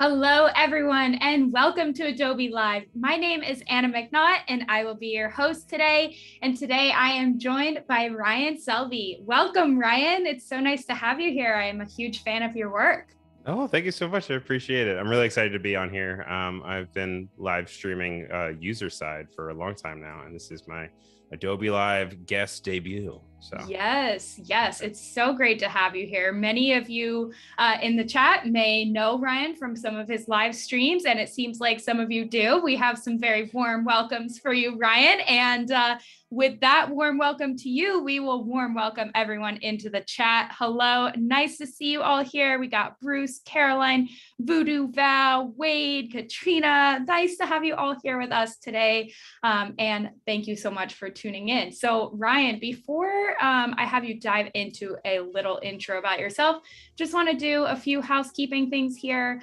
Hello, everyone, and welcome to Adobe Live. My name is Anna McNaught, and I will be your host today. And today I am joined by Ryan Selvy. Welcome, Ryan. It's so nice to have you here. I am a huge fan of your work. Oh, thank you so much. I appreciate it. I'm really excited to be on here. I've been live streaming user side for a long time now, and this is my Adobe Live guest debut. So Yes, it's so great to have you here. Many of you in the chat may know Ryan from some of his live streams, and it seems like some of you do. We have some very warm welcomes for you, Ryan. And with that warm welcome to you, we will warm welcome everyone into the chat. Hello, nice to see you all here. We got Bruce, Caroline, Voodoo, Val, Wade, Katrina. Nice to have you all here with us today. And thank you so much for tuning in. So Ryan, before I have you dive into a little intro about yourself, just want to do a few housekeeping things here.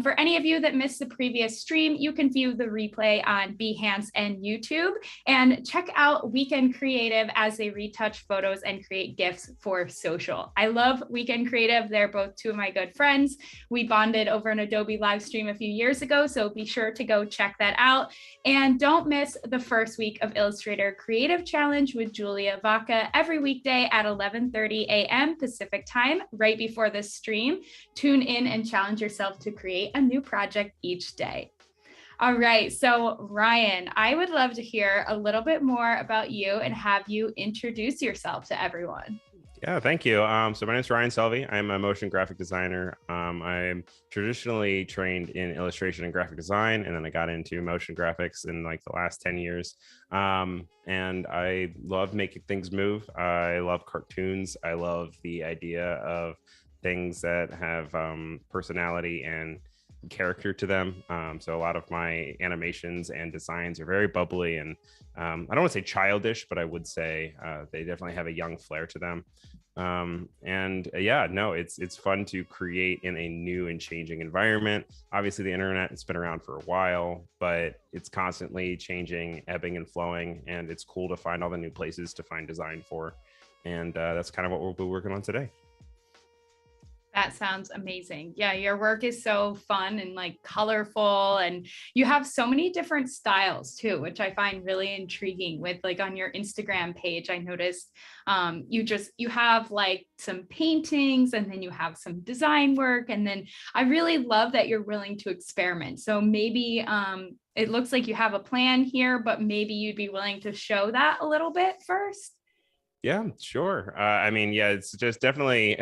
For any of you that missed the previous stream, you can view the replay on Behance and YouTube, and check out Weekend Creative as they retouch photos and create GIFs for social. I love Weekend Creative. They're both two of my good friends. We bonded over an Adobe live stream a few years ago, so be sure to go check that out. And don't miss the first week of Illustrator Creative Challenge with Julia Vaca every weekday at 11:30 a.m. Pacific time, right before this stream. Tune in and challenge yourself to create a new project each day. All right, so Ryan, I would love to hear a little bit more about you and have you introduce yourself to everyone. Yeah, thank you. So my name is Ryan Selvy. I'm a motion graphic designer. I'm traditionally trained in illustration and graphic design, and then I got into motion graphics in like the last 10 years. And I love making things move. I love cartoons. I love the idea of things that have personality and character to them. So a lot of my animations and designs are very bubbly and I don't want to say childish, but I would say they definitely have a young flair to them. It's fun to create in a new and changing environment. Obviously the internet has been around for a while, but it's constantly changing, ebbing and flowing, and it's cool to find all the new places to find design for. And that's kind of what we'll be working on today. That sounds amazing. Yeah, your work is so fun and like colorful, and you have so many different styles too, which I find really intriguing. With like on your Instagram page, I noticed you have like some paintings, and then you have some design work, and then I really love that you're willing to experiment. So maybe it looks like you have a plan here, but maybe you'd be willing to show that a little bit first. Yeah, sure. It's just definitely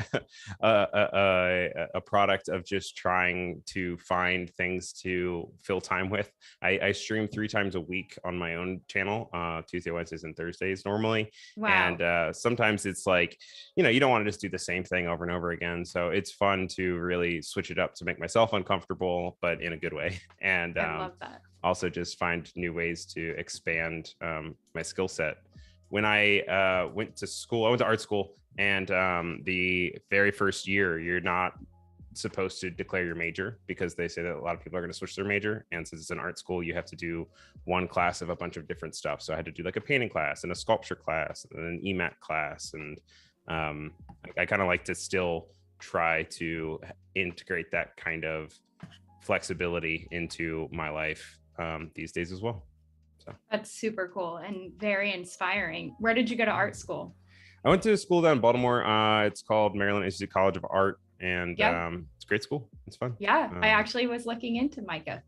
a product of just trying to find things to fill time with. I stream 3 times a week on my own channel, Tuesday, Wednesdays, and Thursdays normally. Wow. And sometimes it's like, you don't want to just do the same thing over and over again. So it's fun to really switch it up to make myself uncomfortable, but in a good way. And I love that. Also just find new ways to expand my skill set. When I went to school, I went to art school, and the very first year, you're not supposed to declare your major because they say that a lot of people are going to switch their major. And since it's an art school, you have to do one class of a bunch of different stuff. So I had to do like a painting class and a sculpture class and an EMAT class. And I kind of like to still try to integrate that kind of flexibility into my life these days as well. So. That's super cool and very inspiring. Where did you go to art school? I went to a school down in Baltimore. It's called Maryland Institute College of Art, and it's a great school. It's fun. Yeah, I actually was looking into MICA.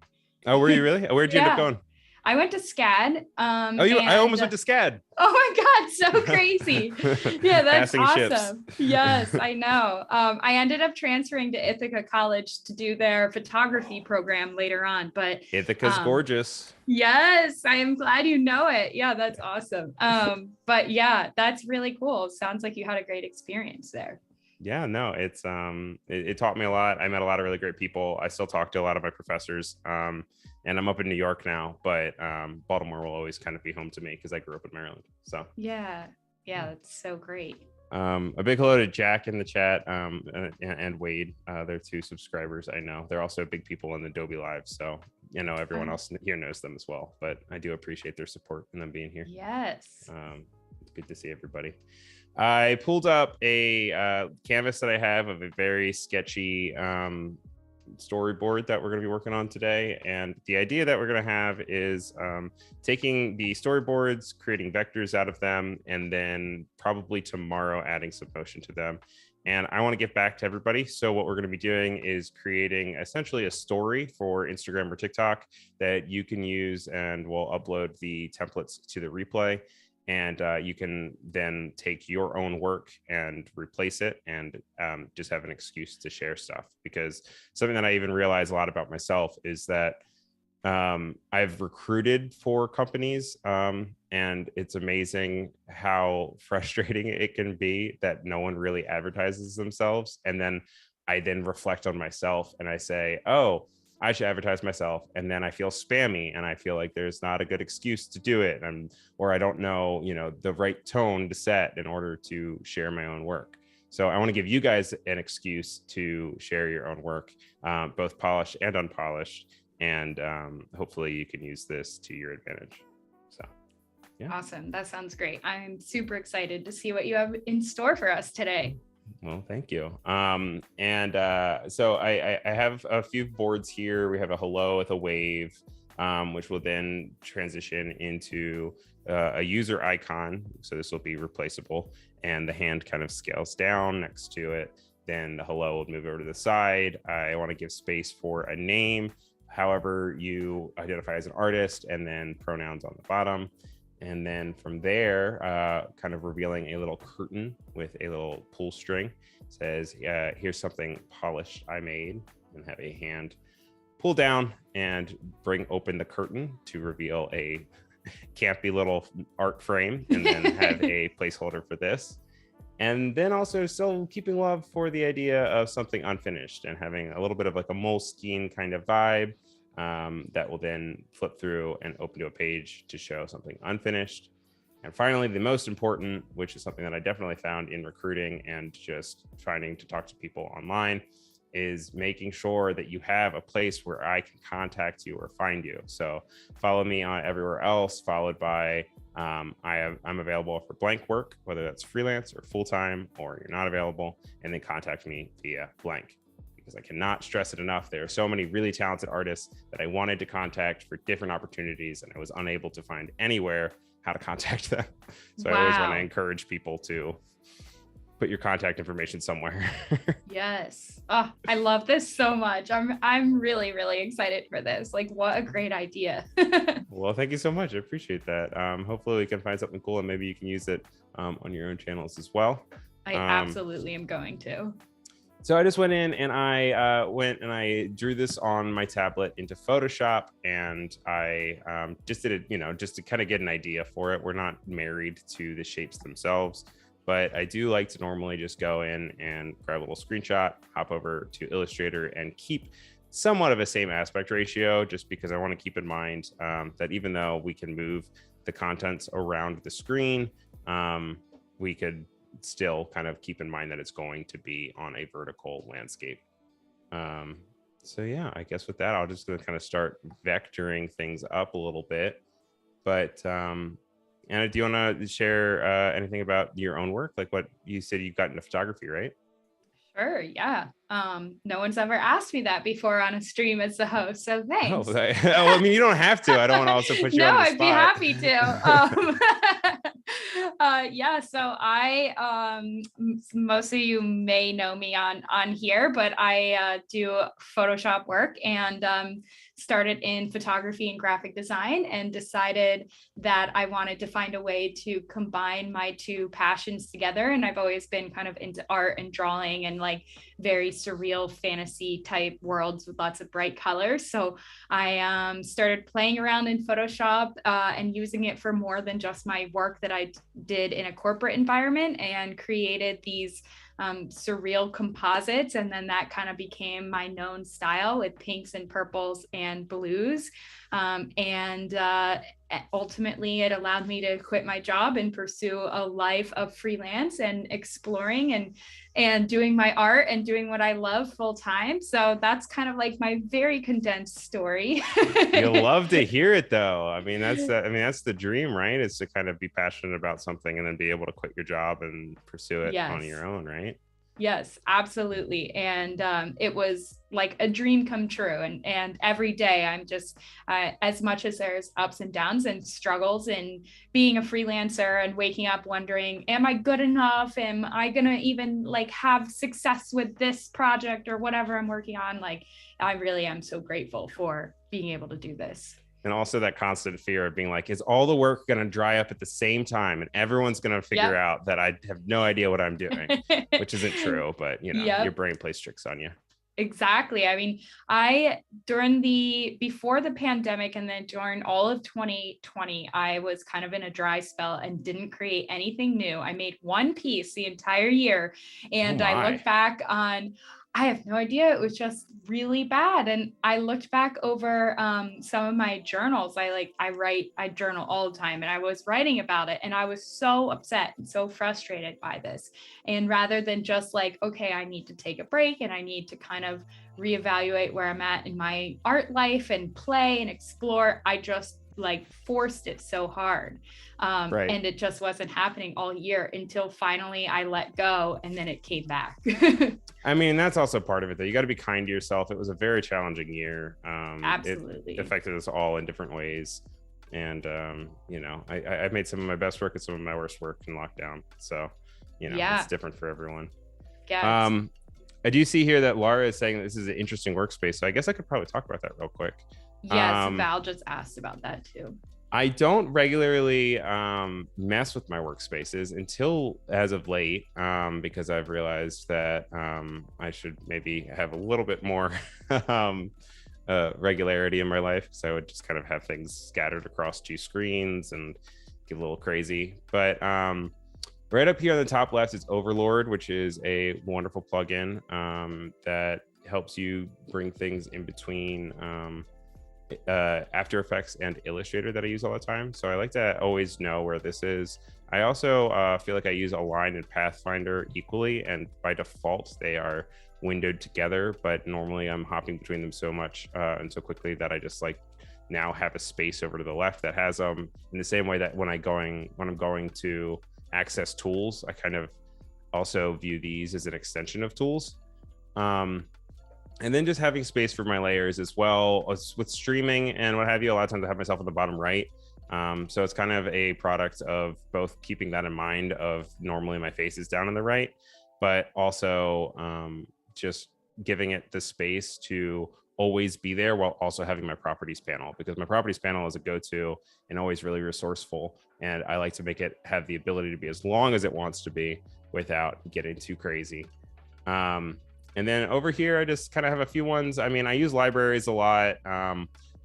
Oh, were you really? Where'd you end up going? I went to SCAD. I almost went to SCAD. Oh my God, so crazy. Yeah, that's Passing awesome. ships. Yes, I know. I ended up transferring to Ithaca College to do their photography program later on. But Ithaca's gorgeous. Yes, I am glad you know it. Yeah, that's awesome. But yeah, that's really cool. Sounds like you had a great experience there. Yeah, no, it's it taught me a lot. I met a lot of really great people. I still talk to a lot of my professors. And I'm up in New York now, but Baltimore will always kind of be home to me because I grew up in Maryland. So yeah, that's so great. A big hello to Jack in the chat and Wade. They're 2 subscribers. I know they're also big people in the Adobe Live, so everyone else here knows them as well. But I do appreciate their support and them being here. Yes. It's good to see everybody. I pulled up a canvas that I have of a very sketchy storyboard that we're going to be working on today. And the idea that we're going to have is taking the storyboards, creating vectors out of them, and then probably tomorrow adding some motion to them. And I want to get back to everybody. So what we're going to be doing is creating essentially a story for Instagram or TikTok that you can use, and we'll upload the templates to the replay. And you can then take your own work and replace it, and just have an excuse to share stuff. Because something that I even realize a lot about myself is that I've recruited for companies, and it's amazing how frustrating it can be that no one really advertises themselves. And then I then reflect on myself and I say, oh, I should advertise myself. And then I feel spammy and I feel like there's not a good excuse to do it. Or I don't know, the right tone to set in order to share my own work. So I want to give you guys an excuse to share your own work, both polished and unpolished. And hopefully you can use this to your advantage. So, yeah. Awesome. That sounds great. I'm super excited to see what you have in store for us today. Well, thank you. So I have a few boards here. We have a hello with a wave, which will then transition into a user icon. So this will be replaceable, and the hand kind of scales down next to it. Then the hello will move over to the side. I want to give space for a name, however you identify as an artist, and then pronouns on the bottom. And then from there, kind of revealing a little curtain with a little pull string. It says, here's something polished I made, and have a hand pull down and bring open the curtain to reveal a campy little art frame, and then have a placeholder for this. And then also still keeping love for the idea of something unfinished and having a little bit of like a Moleskine kind of vibe. That will then flip through and open to a page to show something unfinished. And finally, the most important, which is something that I definitely found in recruiting and just finding to talk to people online, is making sure that you have a place where I can contact you or find you. So follow me on everywhere else, followed by I'm available for blank work, whether that's freelance or full-time, or you're not available, and then contact me via blank. Because I cannot stress it enough. There are so many really talented artists that I wanted to contact for different opportunities, and I was unable to find anywhere how to contact them. So I always want to encourage people to put your contact information somewhere. Yes. Oh, I love this so much. I'm really, really excited for this. Like, what a great idea. Well, thank you so much. I appreciate that. Hopefully we can find something cool, and maybe you can use it on your own channels as well. I absolutely am going to. So I just went in and I drew this on my tablet into Photoshop, and I just did it, just to kind of get an idea for it. We're not married to the shapes themselves, but I do like to normally just go in and grab a little screenshot, hop over to Illustrator, and keep somewhat of a same aspect ratio, just because I want to keep in mind that even though we can move the contents around the screen, we could still kind of keep in mind that it's going to be on a vertical landscape. So yeah, I guess with that, I'll just kind of start vectoring things up a little bit. But Anna, do you want to share anything about your own work? Like what you said you got into photography, right? Sure, yeah. No one's ever asked me that before on a stream as the host, so thanks. Well, I mean, you don't have to. I don't want to also put you on the spot. No, I'd be happy to. Yeah, so I, most of you may know me on here, but I do Photoshop work, and started in photography and graphic design, and decided that I wanted to find a way to combine my two passions together. And I've always been kind of into art and drawing and like very surreal fantasy type worlds with lots of bright colors. So I started playing around in Photoshop and using it for more than just my work that I did in a corporate environment, and created these surreal composites. And then that kind of became my known style with pinks and purples and blues. And ultimately it allowed me to quit my job and pursue a life of freelance and exploring and doing my art and doing what I love full time. So that's kind of like my very condensed story. You'll love to hear it though. I mean, that's the dream, right? Is to kind of be passionate about something and then be able to quit your job and pursue it on your own, right? Yes, absolutely. And it was like a dream come true. And every day I'm just, as much as there's ups and downs and struggles in being a freelancer and waking up wondering, am I good enough? Am I going to even like have success with this project or whatever I'm working on? Like, I really am so grateful for being able to do this. And also that constant fear of being like, is all the work going to dry up at the same time? And everyone's going to figure out that I have no idea what I'm doing, which isn't true, but you know, your brain plays tricks on you. Exactly. I mean, before the pandemic and then during all of 2020, I was kind of in a dry spell and didn't create anything new. I made one piece the entire year. And I look back on, I have no idea. It was just really bad. And I looked back over some of my journals. I journal all the time, and I was writing about it. And I was so upset and so frustrated by this. And rather than just like, okay, I need to take a break and I need to kind of reevaluate where I'm at in my art life and play and explore, I just like forced it so hard. And it just wasn't happening all year until finally I let go, and then it came back. I mean, that's also part of it, though. You got to be kind to yourself. It was a very challenging year. Absolutely. It affected us all in different ways. And, you know, I've made some of my best work and some of my worst work in lockdown. So, you know, it's different for everyone. Yes. I do see here that Laura is saying that this is an interesting workspace. So I guess I could probably talk about that real quick. Yes, Val just asked about that too. I don't regularly mess with my workspaces until as of late, because I've realized that I should maybe have a little bit more regularity in my life. So I would just kind of have things scattered across two screens and get a little crazy. But right up here on the top left is Overlord, which is a wonderful plugin that helps you bring things in between After Effects and Illustrator that I use all the time. So I like to always know where this is. I also feel like I use Align and Pathfinder equally, and by default they are windowed together, but normally I'm hopping between them so much and so quickly that I just like now have a space over to the left that has in the same way that when I'm going to access tools, I kind of also view these as an extension of tools. And then just having space for my layers as well. With streaming and what have you, a lot of times I have myself on the bottom right. So it's kind of a product of both keeping that in mind of normally my face is down on the right, but also just giving it the space to always be there while also having my properties panel, because my properties panel is a go-to and always really resourceful. And I like to make it have the ability to be as long as it wants to be without getting too crazy. And then over here, I just kind of have a few ones. I mean, I use libraries a lot.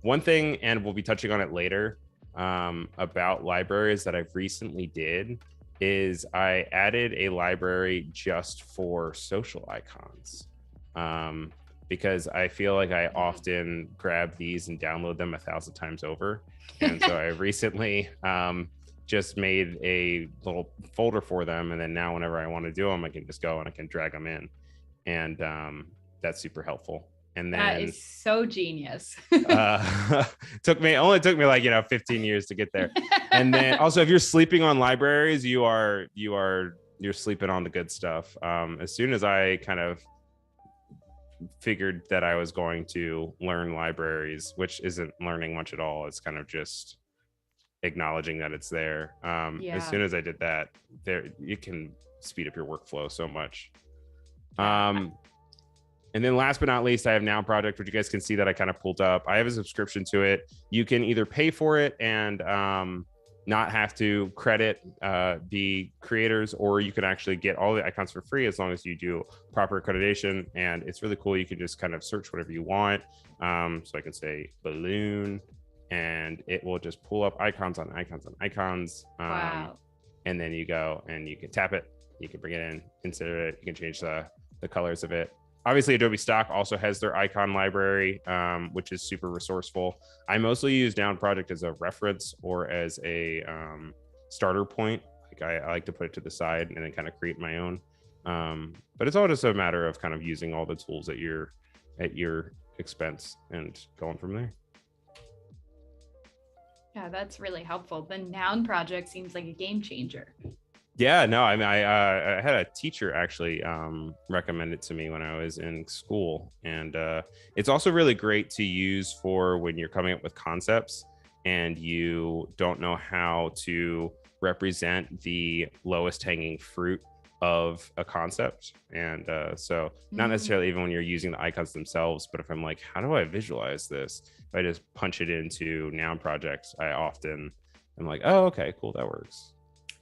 One thing, and we'll be touching on it later, about libraries that I've recently did is I added a library just for social icons, because I feel like I often grab these and download them 1,000 times over. And so I recently just made a little folder for them. And then now whenever I want to do them, I can just go and I can drag them in. And that's super helpful. And then that is so genius. only took me like 15 years to get there. And then also, if you're sleeping on libraries, you're sleeping on the good stuff. As soon as I kind of figured that I was going to learn libraries, which isn't learning much at all, it's kind of just acknowledging that it's there. As soon as I did that, it can speed up your workflow so much. And then last but not least, I have Now Project, which you guys can see that I kind of pulled up. I have a subscription to it. You can either pay for it and not have to credit the creators, or you can actually get all the icons for free as long as you do proper accreditation. And it's really cool. You can just kind of search whatever you want. So I can say balloon, and it will just pull up icons on icons on icons. Wow. And then you go and you can tap it. You can bring it in, insert it. You can change the colors of it. Obviously, Adobe Stock also has their icon library, which is super resourceful. I mostly use Noun Project as a reference or as a starter point. Like I like to put it to the side and then kind of create my own. But it's all just a matter of kind of using all the tools at your expense and going from there. Yeah, that's really helpful. The Noun Project seems like a game changer. Yeah, no, I mean, I had a teacher actually recommend it to me when I was in school, and it's also really great to use for when you're coming up with concepts and you don't know how to represent the lowest hanging fruit of a concept. And so not necessarily even when you're using the icons themselves, but if I'm like, how do I visualize this? If I just punch it into noun projects, I often am like, oh, okay, cool, that works.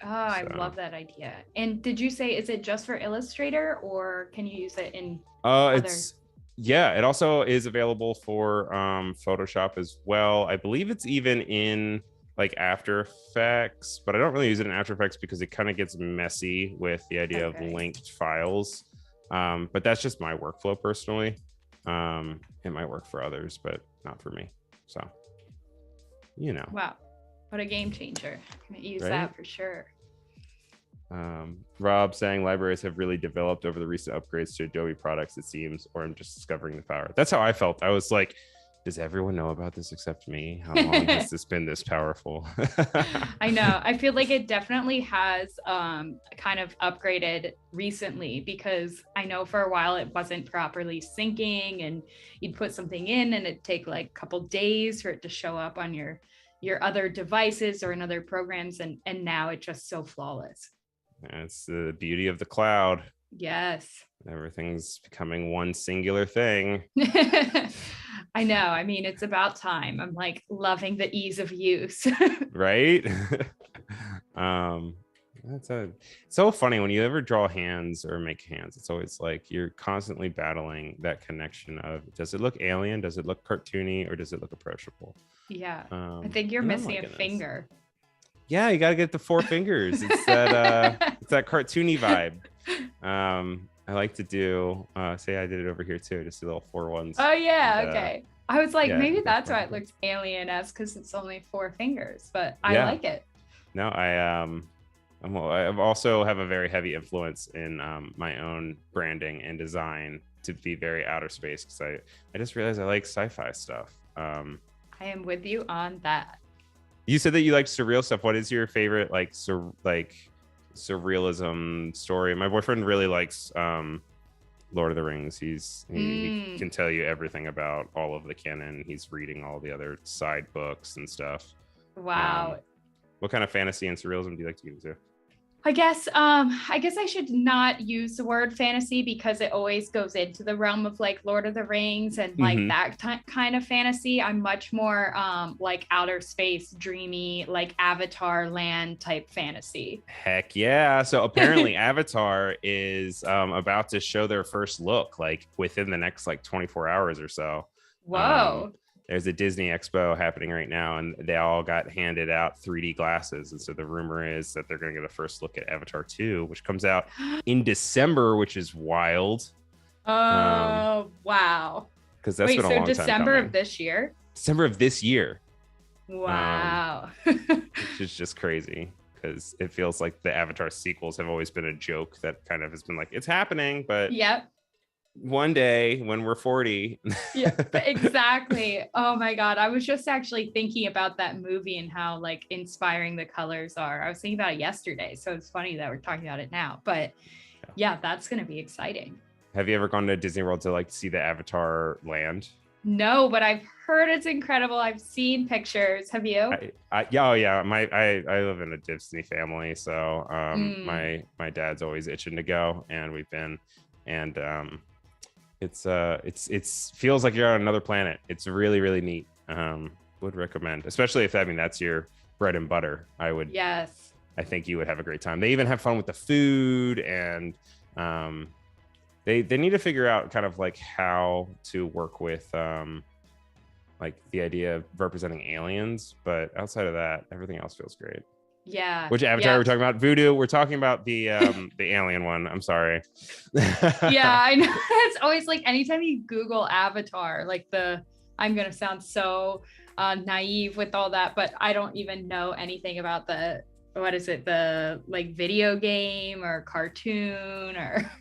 Oh, I love that idea. And did you say, is it just for Illustrator or can you use it in other? Yeah, it also is available for Photoshop as well. I believe it's even in like After Effects, but I don't really use it in After Effects because it kind of gets messy with the idea of linked files. But that's just my workflow personally. It might work for others, but not for me. So, you know. Wow, what a game changer. I'm gonna use Right? that for sure. Rob saying libraries have really developed over the recent upgrades to Adobe products, it seems, or I'm just discovering the power. That's how I felt. I was like, does everyone know about this except me? How long has this been this powerful? I know. I feel like it definitely has kind of upgraded recently, because I know for a while it wasn't properly syncing, and you'd put something in and it'd take like a couple days for it to show up on your other devices or in other programs, and now it's just so flawless. It's the beauty of the cloud. Yes. Everything's becoming one singular thing. I know. I mean, it's about time. I'm like loving the ease of use. Right? It's so funny when you ever draw hands or make hands. It's always like you're constantly battling that connection of, does it look alien, does it look cartoony, or does it look approachable? Yeah. I think you're missing a finger. Yeah, you got to get the 4 fingers. It's that it's that cartoony vibe. I like to do say I did it over here too, just the little 4 ones. Oh yeah, and, okay. I was like, yeah, maybe that's why it looks alien-esque, because it's only 4 fingers, but I like it. No, I've also have a very heavy influence in my own branding and design to be very outer space, because I just realized I like sci-fi stuff. I am with you on that. You said that you like surreal stuff. What is your favorite like surrealism story? My boyfriend really likes Lord of the Rings. He can tell you everything about all of the canon. He's reading all the other side books and stuff. Wow. What kind of fantasy and surrealism do you like to get into? I guess I should not use the word fantasy, because it always goes into the realm of like Lord of the Rings and like that kind of fantasy. I'm much more like outer space, dreamy, like Avatar land type fantasy. Heck yeah. So apparently Avatar is about to show their first look like within the next like 24 hours or so. Whoa. There's a Disney Expo happening right now, and they all got handed out 3D glasses. And so the rumor is that they're going to get a first look at Avatar 2, which comes out in December, which is wild. Oh, wow. Because that's been a long time December coming. of this year? December of this year. Wow. Which is just crazy, because it feels like the Avatar sequels have always been a joke that kind of has been like, it's happening, but yep. One day when we're 40. Yeah, exactly. Oh my God. I was just actually thinking about that movie and how like inspiring the colors are. I was thinking about it yesterday. So it's funny that we're talking about it now, but yeah, that's going to be exciting. Have you ever gone to Disney World to like see the Avatar land? No, but I've heard it's incredible. I've seen pictures. Have you? Yeah. I live in a Disney family. So my dad's always itching to go, and we've been, and it's feels like you're on another planet. It's really, really neat. Would recommend, especially if that's your bread and butter. Yes. I think you would have a great time. They even have fun with the food, and they need to figure out kind of like how to work with like the idea of representing aliens. But outside of that, everything else feels great. Yeah. Which Avatar we're talking about? Voodoo. We're talking about the alien one. I'm sorry. Yeah, I know. It's always like anytime you Google Avatar, like I'm gonna sound so naive with all that, but I don't even know anything about the like video game or cartoon or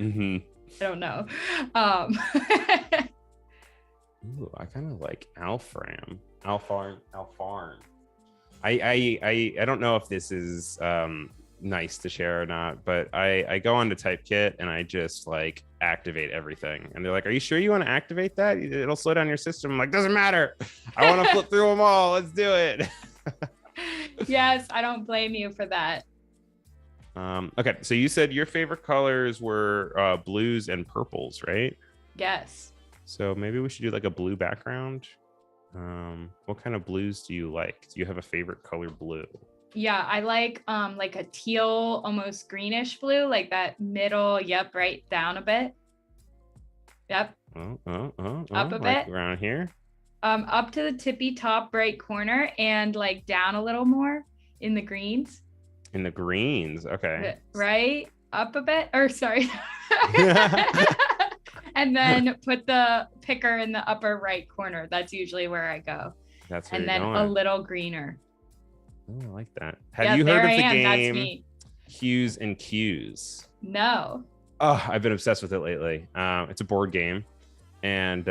I don't know. Ooh, I kind of like Alfarn. I don't know if this is nice to share or not, but I go onto Typekit and I just like activate everything. And they're like, are you sure you want to activate that? It'll slow down your system. I'm like, doesn't matter. I want to flip through them all. Let's do it. Yes, I don't blame you for that. Okay, so you said your favorite colors were blues and purples, right? Yes. So maybe we should do like a blue background. What kind of blues do you like? Do you have a favorite color blue? Yeah, I like a teal, almost greenish blue, like that middle, yep, right down a bit. Yep. Up a like bit. around here. Up to the tippy top right corner and like down a little more in the greens. In the greens, okay. Right? Up a bit, or sorry. And then put the picker in the upper right corner. That's usually where I go. That's where and you're then going. a little greener. Oh, I like that. Have you heard of the game Hues and Cues? No. Oh, I've been obsessed with it lately. It's a board game, and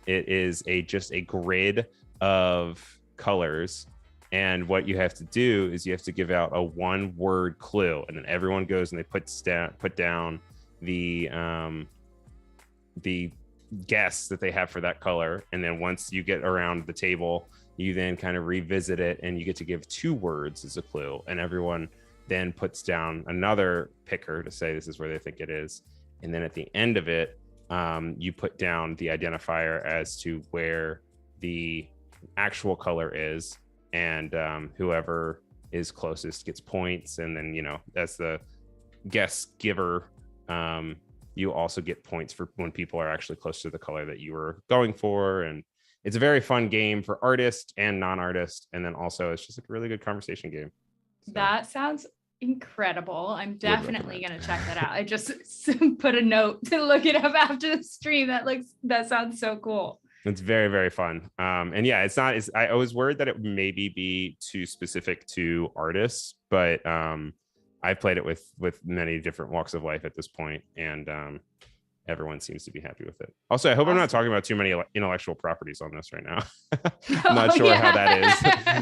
it is just a grid of colors. And what you have to do is you have to give out a one-word clue, and then everyone goes and they put down the guess that they have for that color. And then once you get around the table, you then kind of revisit it, and you get to give 2 words as a clue, and everyone then puts down another picker to say this is where they think it is. And then at the end of it, you put down the identifier as to where the actual color is, and whoever is closest gets points. And then, you know, as the guess giver, you also get points for when people are actually close to the color that you were going for. And it's a very fun game for artists and non-artists. And then also it's just like a really good conversation game. So, that sounds incredible. I'm definitely going to check that out. I just put a note to look it up after the stream. That sounds so cool. It's very, very fun. And yeah, I was worried that it would maybe be too specific to artists, but I've played it with many different walks of life at this point, and everyone seems to be happy with it. Also, I hope I'm not talking about too many intellectual properties on this right now. I'm not sure how that is.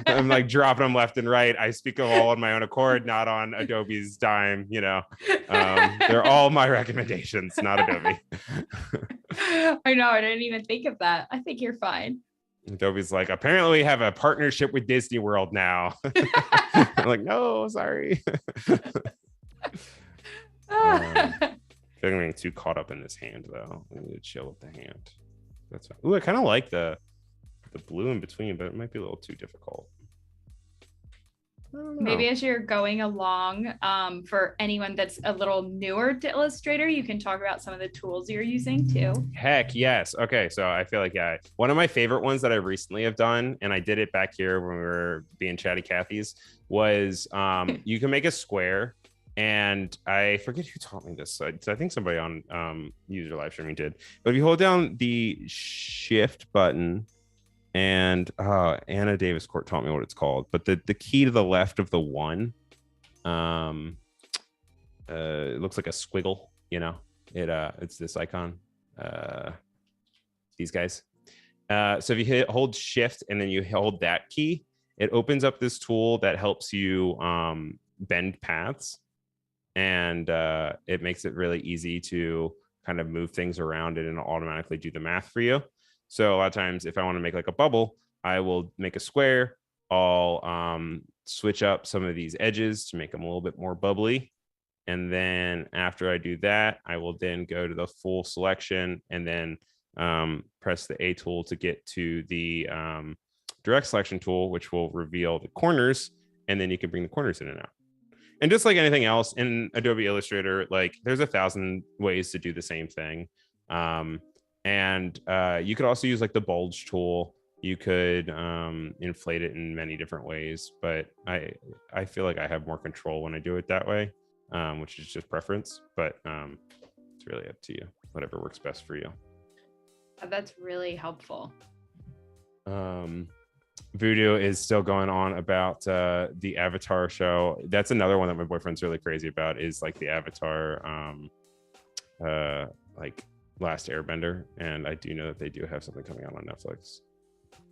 I'm like dropping them left and right. I speak of all on my own accord, not on Adobe's dime. You know, they're all my recommendations, not Adobe. I know. I didn't even think of that. I think you're fine. Adobe's like, apparently we have a partnership with Disney World now. I'm like, no, sorry. I'm getting too caught up in this hand though. I need to chill with the hand. That's fine. Ooh, I kind of like the blue in between, but it might be a little too difficult. Maybe as you're going along, for anyone that's a little newer to Illustrator, you can talk about some of the tools you're using too. Heck yes. Okay, so I feel like, yeah, one of my favorite ones that I recently have done, and I did it back here when we were being chatty Cathy's, was you can make a square. And I forget who taught me this. I think somebody on user live streaming did. But if you hold down the shift button, and Anna Davis Court taught me what it's called, but the key to the left of the one, it looks like a squiggle, you know, it's this icon, these guys. So if you hold shift and then you hold that key, it opens up this tool that helps you bend paths, and it makes it really easy to kind of move things around it and automatically do the math for you. So a lot of times if I want to make like a bubble, I will make a square. I'll switch up some of these edges to make them a little bit more bubbly. And then after I do that, I will then go to the full selection and then press the A tool to get to the direct selection tool, which will reveal the corners. And then you can bring the corners in and out. And just like anything else in Adobe Illustrator, like there's 1,000 ways to do the same thing. And you could also use like the bulge tool. You could inflate it in many different ways, but I feel like I have more control when I do it that way, which is just preference. But it's really up to you, whatever works best for you. That's really helpful. Voodoo is still going on about the Avatar show. That's another one that my boyfriend's really crazy about, is like the Avatar like Last Airbender, and I do know that they do have something coming out on Netflix.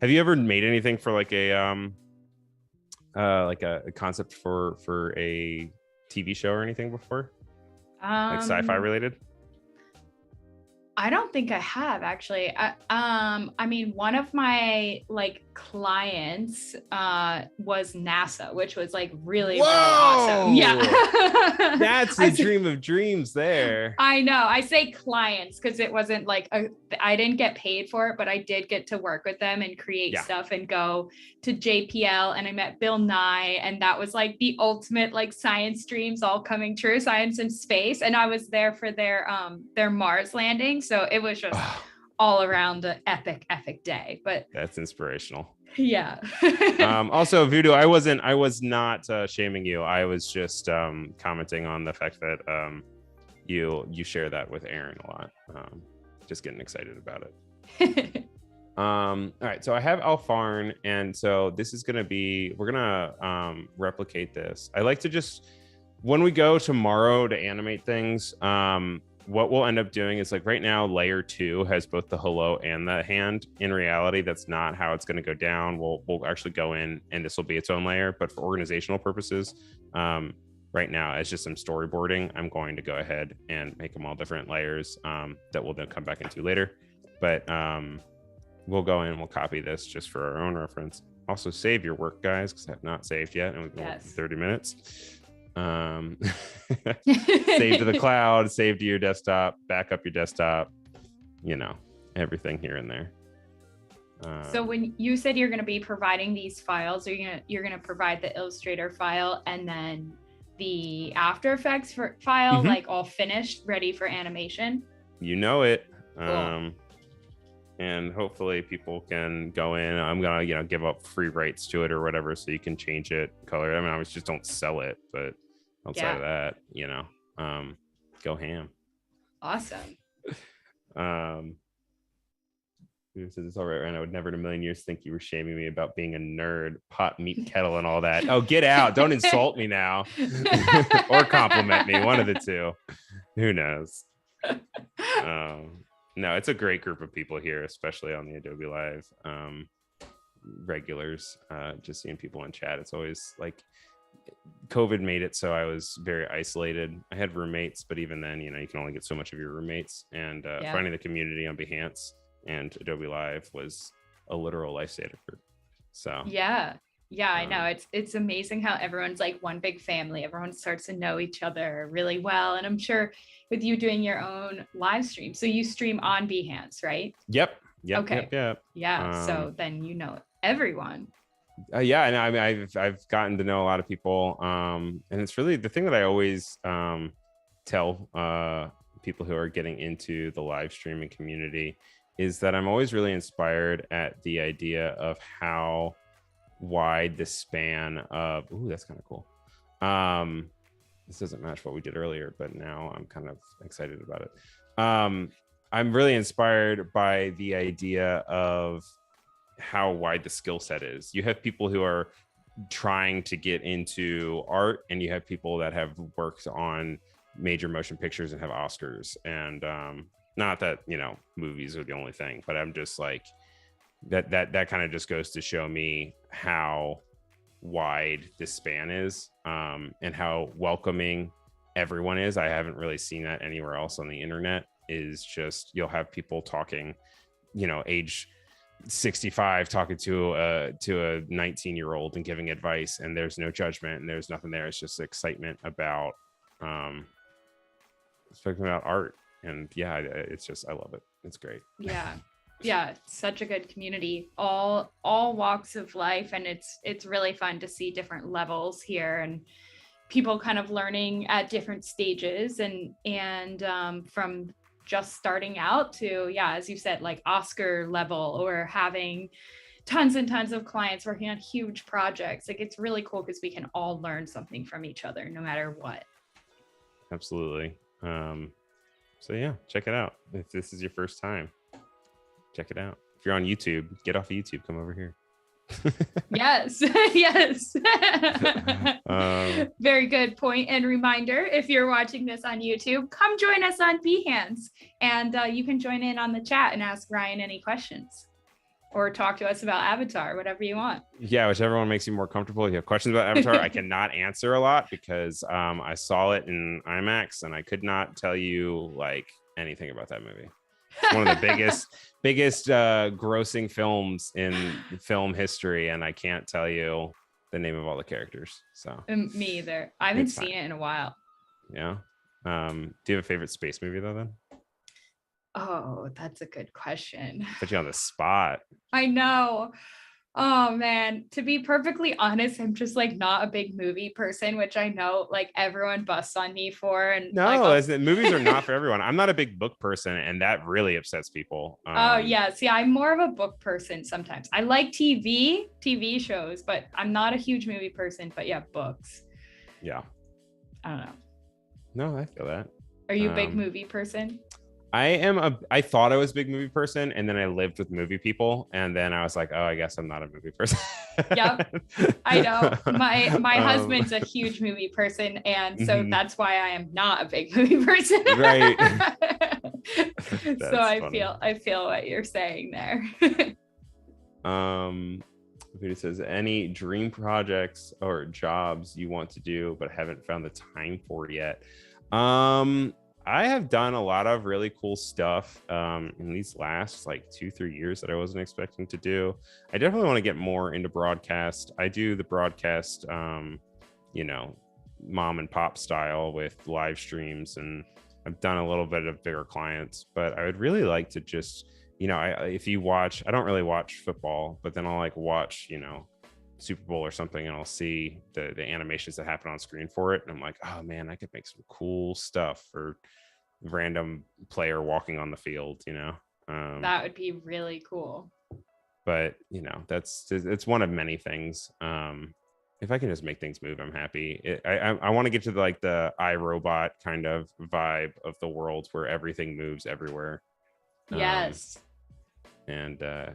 Have you ever made anything for like a concept for a TV show or anything before? Like Um, sci-fi related? I don't think I have actually. I mean, one of my like clients was NASA, which was like really, really awesome. Yeah. That's the dream of dreams there. I know. I say clients because it wasn't like I didn't get paid for it, but I did get to work with them and create stuff and go to JPL, and I met Bill Nye, and that was like the ultimate like science dreams all coming true, science and space. And I was there for their Mars landing. So it was just all around an epic day. But that's inspirational. Yeah. Also, Voodoo, I was not shaming you. I was just commenting on the fact that you share that with Aaron a lot. Just getting excited about it. All right, so I have Alfarn, and so this is gonna be, we're gonna replicate this. I like to just, when we go tomorrow to animate things, what we'll end up doing is, like, right now layer 2 has both the hello and the hand. In reality, that's not how it's going to go down. We'll actually go in and this will be its own layer, but for organizational purposes, right now, as just some storyboarding, I'm going to go ahead and make them all different layers that we'll then come back into later. But we'll go in, we'll copy this just for our own reference. Also save your work, guys, because I have not saved yet, and we've been working 30 minutes. Save to the cloud, save to your desktop, back up your desktop, everything here and there. So when you said you're going to be providing these files, you're going to provide the Illustrator file and then the After Effects file, like all finished, ready for animation. You know it. Cool. And hopefully people can go in. I'm gonna, give up free rights to it or whatever, so you can change it, color. I mean, I just don't sell it, but outside of that, go ham. Awesome. Who says it's all right, Ryan? I would never in a million years think you were shaming me about being a nerd, pot, meat, kettle, and all that. Oh, get out. Don't insult me now. Or compliment me. One of the two. Who knows? No, it's a great group of people here, especially on the Adobe Live regulars. Just seeing people in chat. It's always like, COVID made it so I was very isolated. I had roommates, but even then, you can only get so much of your roommates. And finding the community on Behance and Adobe Live was a literal lifesaver. So yeah, I know. It's amazing how everyone's like one big family. Everyone starts to know each other really well. And I'm sure with you doing your own live stream, so you stream on Behance, right? Yep. Okay. Yep. Yeah. So then everyone. Yeah, and I mean, I've gotten to know a lot of people, and it's really the thing that I always tell people who are getting into the live streaming community is that I'm always really inspired at the idea of how wide the span of. Ooh, that's kind of cool. This doesn't match what we did earlier, but now I'm kind of excited about it. I'm really inspired by the idea of how wide the skill set is. You have people who are trying to get into art, and you have people that have worked on major motion pictures and have Oscars. And not that movies are the only thing, but I'm just like that kind of just goes to show me how wide this span is, and how welcoming everyone is. I haven't really seen that anywhere else on the internet. Is just, you'll have people talking, age 65 talking to a 19-year-old and giving advice, and there's no judgment and there's nothing there. It's just excitement about art. And yeah, it's just, I love it. It's great. Yeah, such a good community, all walks of life, and it's really fun to see different levels here and people kind of learning at different stages, and from just starting out to, as you said, like Oscar level, or having tons and tons of clients working on huge projects. Like, it's really cool because we can all learn something from each other no matter what. Absolutely. So yeah, check it out. If this is your first time, check it out. If you're on YouTube, get off of YouTube, come over here. Yes. Very good point and reminder. If you're watching this on YouTube, come join us on Behance, and you can join in on the chat and ask Ryan any questions. or talk to us about Avatar, whatever you want. Yeah, whichever one makes you more comfortable. If you have questions about Avatar, I cannot answer a lot because I saw it in IMAX and I could not tell you like anything about that movie. It's one of the biggest grossing films in film history, and I can't tell you the name of all the characters. So Me either. I haven't seen it in a while. Yeah. Do you have a favorite space movie though then? Oh, that's a good question. Put you on the spot. I know. Oh man, to be perfectly honest, I'm just like not a big movie person, which I know like everyone busts on me for. And no, movies are not for everyone. I'm not a big book person, and that really upsets people. Oh yeah, see, I'm more of a book person sometimes. I like TV shows, but I'm not a huge movie person. But yeah, books. Yeah. I don't know. No, I feel that. Are you a big movie person? I thought I was a big movie person, and then I lived with movie people, and then I was like, oh, I guess I'm not a movie person. Yep, I know. My husband's a huge movie person, and so that's why I am not a big movie person. Right. So I feel what you're saying there. It says, any dream projects or jobs you want to do but haven't found the time for yet? I have done a lot of really cool stuff in these last like 2-3 years that I wasn't expecting to do. I definitely want to get more into broadcast. I do the broadcast, mom and pop style with live streams, and I've done a little bit of bigger clients, but I would really like to just, if you watch, I don't really watch football, but then I'll like watch, Super Bowl or something, and I'll see the animations that happen on screen for it, and I'm like, oh man, I could make some cool stuff for random player walking on the field. That would be really cool. But it's one of many things. If I can just make things move, I'm happy. I want to get to the iRobot kind of vibe of the world where everything moves everywhere. Yes. Yeah.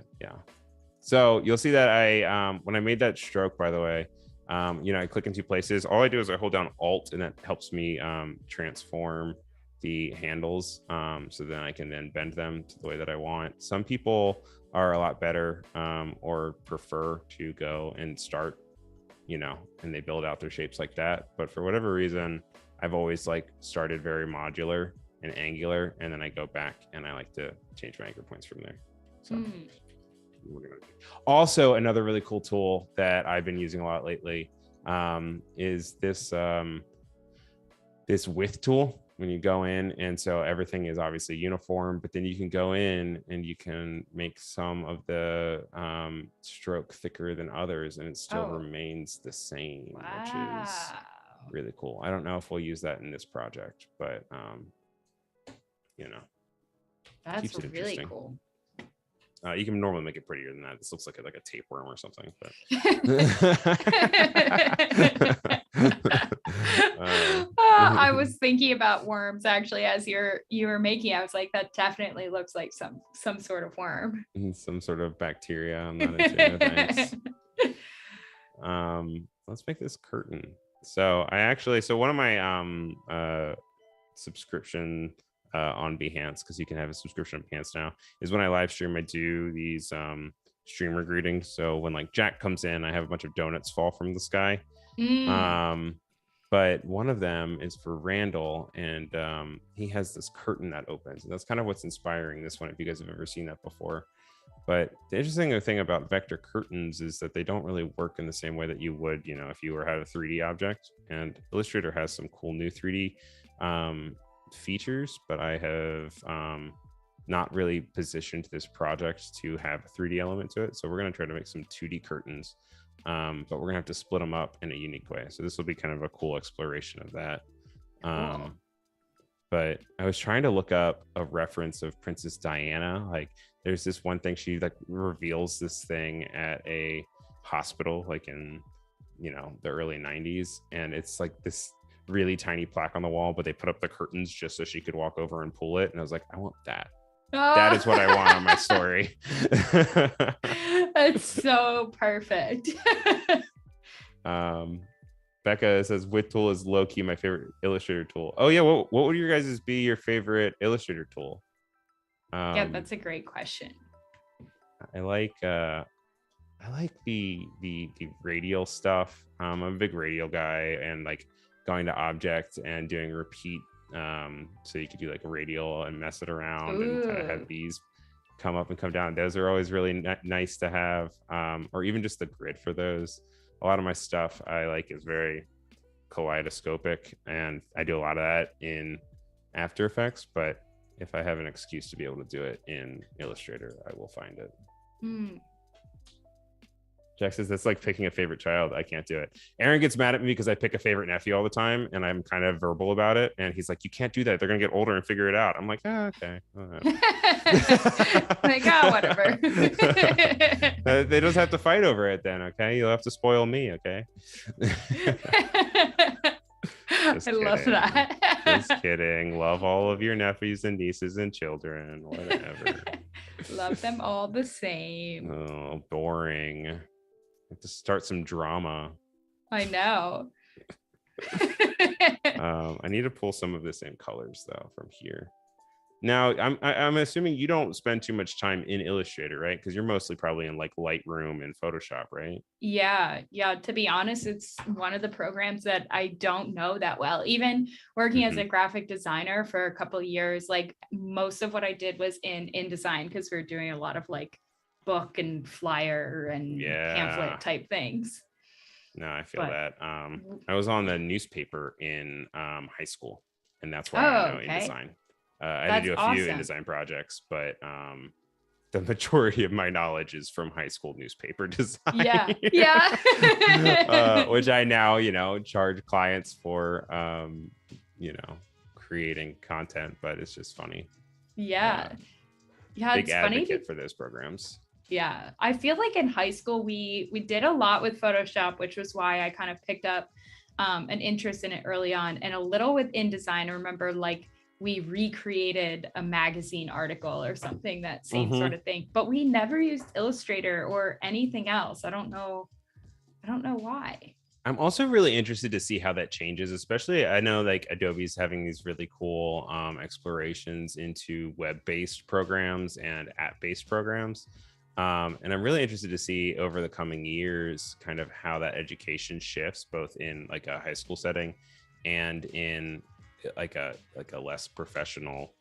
So you'll see that I when I made that stroke, by the way, I click in 2 places. All I do is I hold down Alt, and that helps me transform the handles, so then I can then bend them to the way that I want. Some people are a lot better or prefer to go and start, and they build out their shapes like that. But for whatever reason, I've always started very modular and angular, and then I go back and I like to change my anchor points from there. So. Also, another really cool tool that I've been using a lot lately is this this width tool. When you go in, and so everything is obviously uniform, but then you can go in and you can make some of the stroke thicker than others, and it still remains the same. Wow. Which is really cool. I don't know if we'll use that in this project, but that's really cool. You can normally make it prettier than that. This looks like a tapeworm or something, but I was thinking about worms actually as you were making. I was like, that definitely looks like some sort of worm, some sort of bacteria. I'm not into it. Thanks. Let's make this curtain. So one of my subscription on Behance, because you can have a subscription on Behance now, is when I live stream, I do these streamer greetings. So when Jack comes in, I have a bunch of donuts fall from the sky. But one of them is for Randall, and he has this curtain that opens, and that's kind of what's inspiring this one, if you guys have ever seen that before. But the interesting thing about vector curtains is that they don't really work in the same way that you would, if you had a 3D object. And Illustrator has some cool new 3D features, but I have not really positioned this project to have a 3D element to it. So we're going to try to make some 2D curtains, but we're going to have to split them up in a unique way. So this will be kind of a cool exploration of that. Cool. But I was trying to look up a reference of Princess Diana. There's this one thing, she reveals this thing at a hospital in the early 90s, and it's this really tiny plaque on the wall, but they put up the curtains just so she could walk over and pull it, and I was like, I want that. That is what I want on my story. That's so perfect. Becca says width tool is low-key my favorite Illustrator tool. Oh yeah, what would your guys be your favorite Illustrator tool? Yeah, that's a great question. I like the radial stuff. I'm a big radial guy, and like going to object and doing repeat. So you could do like a radial and mess it around and kind of have these come up and come down. Those are always really nice to have, or even just the grid for those. A lot of my stuff I like is very kaleidoscopic, and I do a lot of that in After Effects, but if I have an excuse to be able to do it in Illustrator, I will find it. Jack says that's like picking a favorite child. I can't do it. Aaron gets mad at me because I pick a favorite nephew all the time, and I'm kind of verbal about it. And he's like, "You can't do that. They're gonna get older and figure it out." I'm like, "Ah, okay." Like, whatever. They just have to fight over it then. Okay, you'll have to spoil me. Okay. I love that. Just kidding. Love all of your nephews and nieces and children. Whatever. Love them all the same. Oh, boring. Have to start some drama. I know. I need to pull some of the same colors though from here. Now, I'm assuming you don't spend too much time in Illustrator, right? Because you're mostly probably in like Lightroom and Photoshop, right? Yeah. To be honest, it's one of the programs that I don't know that well. Even working as a graphic designer for a couple of years, like most of what I did was in InDesign, because we were doing a lot of like book and flyer and pamphlet type things. No, I feel that. I was on the newspaper in high school, and that's why I know InDesign. I had to do a few InDesign projects, but the majority of my knowledge is from high school newspaper design. Which I now, charge clients for, creating content, but it's just funny. Yeah, big it's advocate funny for those programs. Yeah, I feel like in high school we did a lot with Photoshop, which was why I kind of picked up an interest in it early on, and a little with InDesign. I remember like we recreated a magazine article or something, that same sort of thing, but we never used Illustrator or anything else. I don't know why. I'm also really interested to see how that changes, especially I know like Adobe's having these really cool explorations into web-based programs and app-based programs. And I'm really interested to see over the coming years kind of how that education shifts, both in like a high school setting and in like a less professional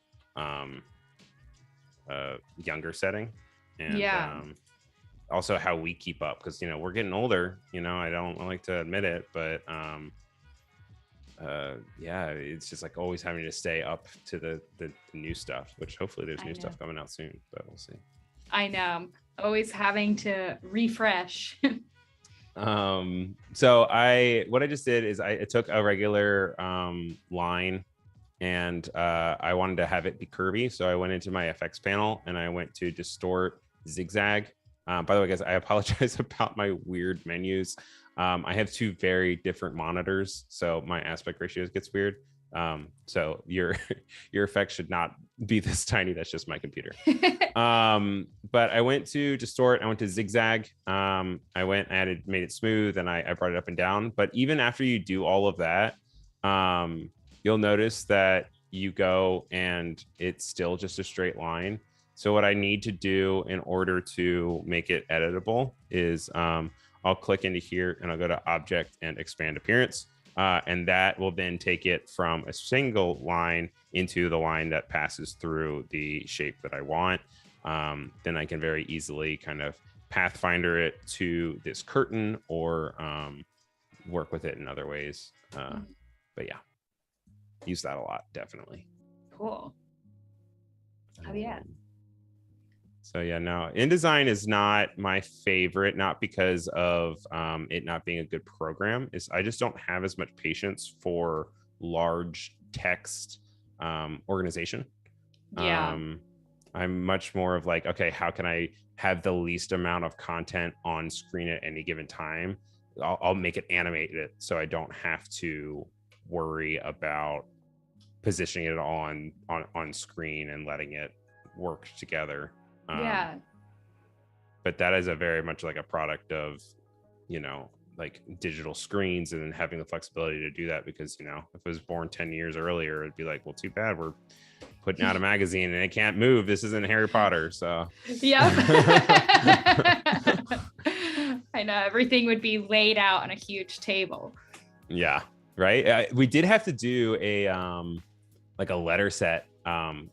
younger setting. And also how we keep up, because we're getting older. I don't like to admit it, but it's just like always having to stay up to the new stuff, which hopefully there's new stuff coming out soon, but we'll see. I know, always having to refresh. So what I just did is I took a regular line, and I wanted to have it be curvy, so I went into my FX panel and I went to distort zigzag. By the way, guys, I apologize about my weird menus. I have two very different monitors, so my aspect ratios gets weird. So your effect should not be this tiny. That's just my computer. But I went to distort. I went to zigzag. I went and made it smooth, and I brought it up and down. But even after you do all of that, you'll notice that you go and it's still just a straight line. So what I need to do in order to make it editable is I'll click into here and I'll go to Object and Expand Appearance. And that will then take it from a single line into the line that passes through the shape that I want. Then I can very easily kind of pathfinder it to this curtain or work with it in other ways. But yeah, use that a lot, definitely. Cool. Oh yeah. So yeah, no, InDesign is not my favorite, not because of it not being a good program. I just don't have as much patience for large text organization. Yeah. I'm much more of like, okay, how can I have the least amount of content on screen at any given time? I'll make it animated so I don't have to worry about positioning it on screen and letting it work together. But that is a very much like a product of, like digital screens, and then having the flexibility to do that, because, if it was born 10 years earlier, it'd be like, well, too bad we're putting out a magazine and it can't move. This isn't Harry Potter. So yep. I know, everything would be laid out on a huge table. Yeah, right. We did have to do a like a letter set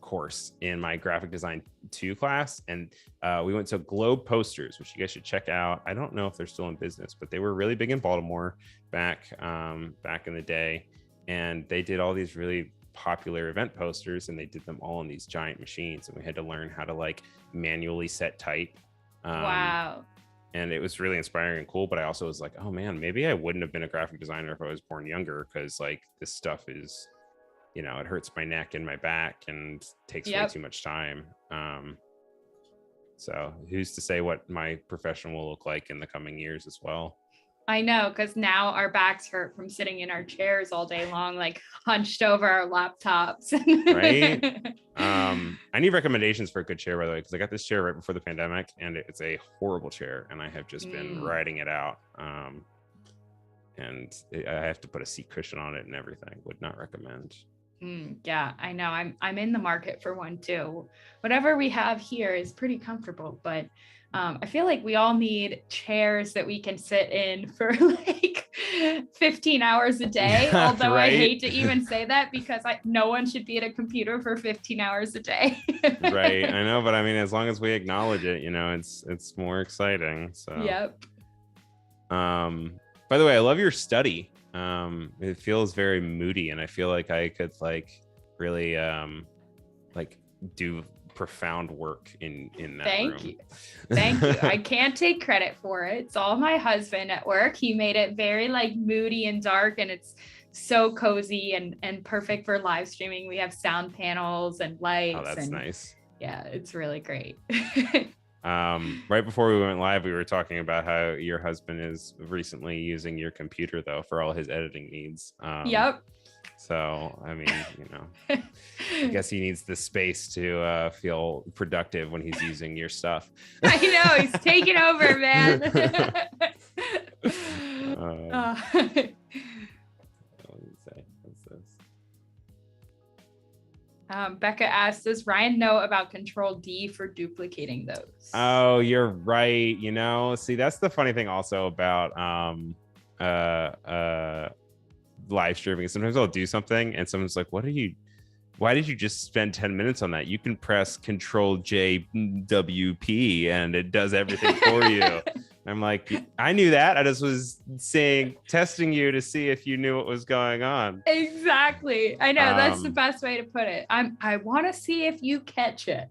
course in my graphic design 2 class, and we went to Globe Posters, which you guys should check out. I don't know if they're still in business, but they were really big in Baltimore back in the day, and they did all these really popular event posters, and they did them all on these giant machines, and we had to learn how to like manually set type. Wow. And it was really inspiring and cool, but I also was like, oh man, maybe I wouldn't have been a graphic designer if I was born younger, because like this stuff is, you know, it hurts my neck and my back and takes way too much time. So who's to say what my profession will look like in the coming years as well? I know, because now our backs hurt from sitting in our chairs all day long, like hunched over our laptops. Right. I need recommendations for a good chair, by the way, because I got this chair right before the pandemic, and it's a horrible chair, and I have just been riding it out. And I have to put a seat cushion on it and everything. Would not recommend. Yeah, I know. I'm in the market for one too. Whatever we have here is pretty comfortable, but I feel like we all need chairs that we can sit in for like 15 hours a day. Although right? I hate to even say that, because no one should be at a computer for 15 hours a day. Right. I know, but I mean, as long as we acknowledge it, you know, it's more exciting. So. Yep. By the way, I love your study. It feels very moody, and I feel like I could like really like do profound work in that Thank room. you. Thank you. I can't take credit for it. It's all my husband at work. He made it very like moody and dark, and it's so cozy and perfect for live streaming. We have sound panels and lights. Oh, that's nice. Yeah, it's really great. Right before we went live, we were talking about how your husband is recently using your computer though for all his editing needs. Yep. So, I mean, you know, I guess he needs the space to feel productive when he's using your stuff. I know, he's taking over, man. Becca asked, does Ryan know about Control D for duplicating those? Oh, you're right. You know, see, that's the funny thing also about live streaming. Sometimes I'll do something and someone's like, why did you just spend 10 minutes on that? You can press Control J WP and it does everything for you. I'm like, I knew that. I just was testing you to see if you knew what was going on. Exactly. I know, that's the best way to put it. I want to see if you catch it.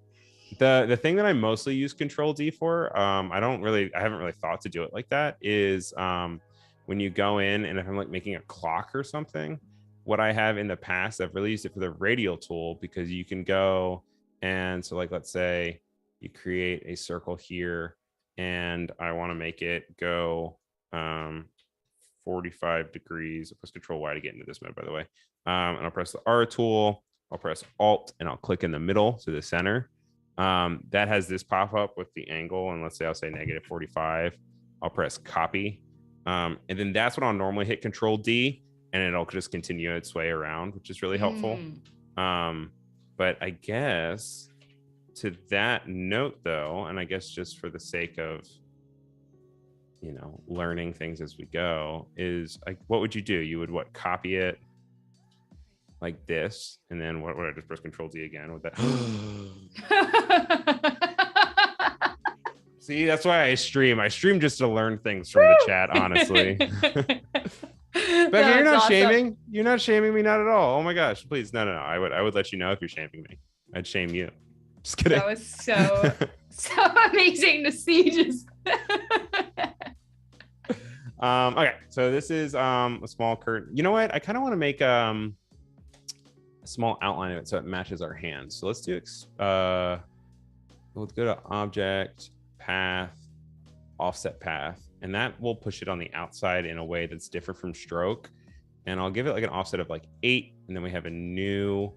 The thing that I mostly use Control D for, I haven't really thought to do it like that, is when you go in and if I'm like making a clock or something, what I have in the past, I've really used it for the radial tool, because you can go and so like, let's say you create a circle here and I want to make it go 45 degrees. I'll press Control Y to get into this mode, by the way. And I'll press the R tool, I'll press Alt, and I'll click in the middle to the center. That has this pop up with the angle, and let's say I'll say -45. I'll press copy. And then that's when I'll normally hit Control D, and it'll just continue its way around, which is really helpful. But I guess to that note though, and I guess just for the sake of, you know, learning things as we go, is like, what would you do? You would copy it like this, and then what would I just press Control D again with that? See, that's why I stream. I stream just to learn things from the chat, honestly. Becca, you're not awesome. Shaming. You're not shaming me, not at all. Oh my gosh, please, no. I would let you know if you're shaming me. I'd shame you. Just kidding. That was so amazing to see. Just okay, so this is a small curtain. You know what? I kind of want to make a small outline of it so it matches our hands. So let's do let's go to Object, Path, Offset Path, and that will push it on the outside in a way that's different from stroke. And I'll give it like an offset of like 8, and then we have a new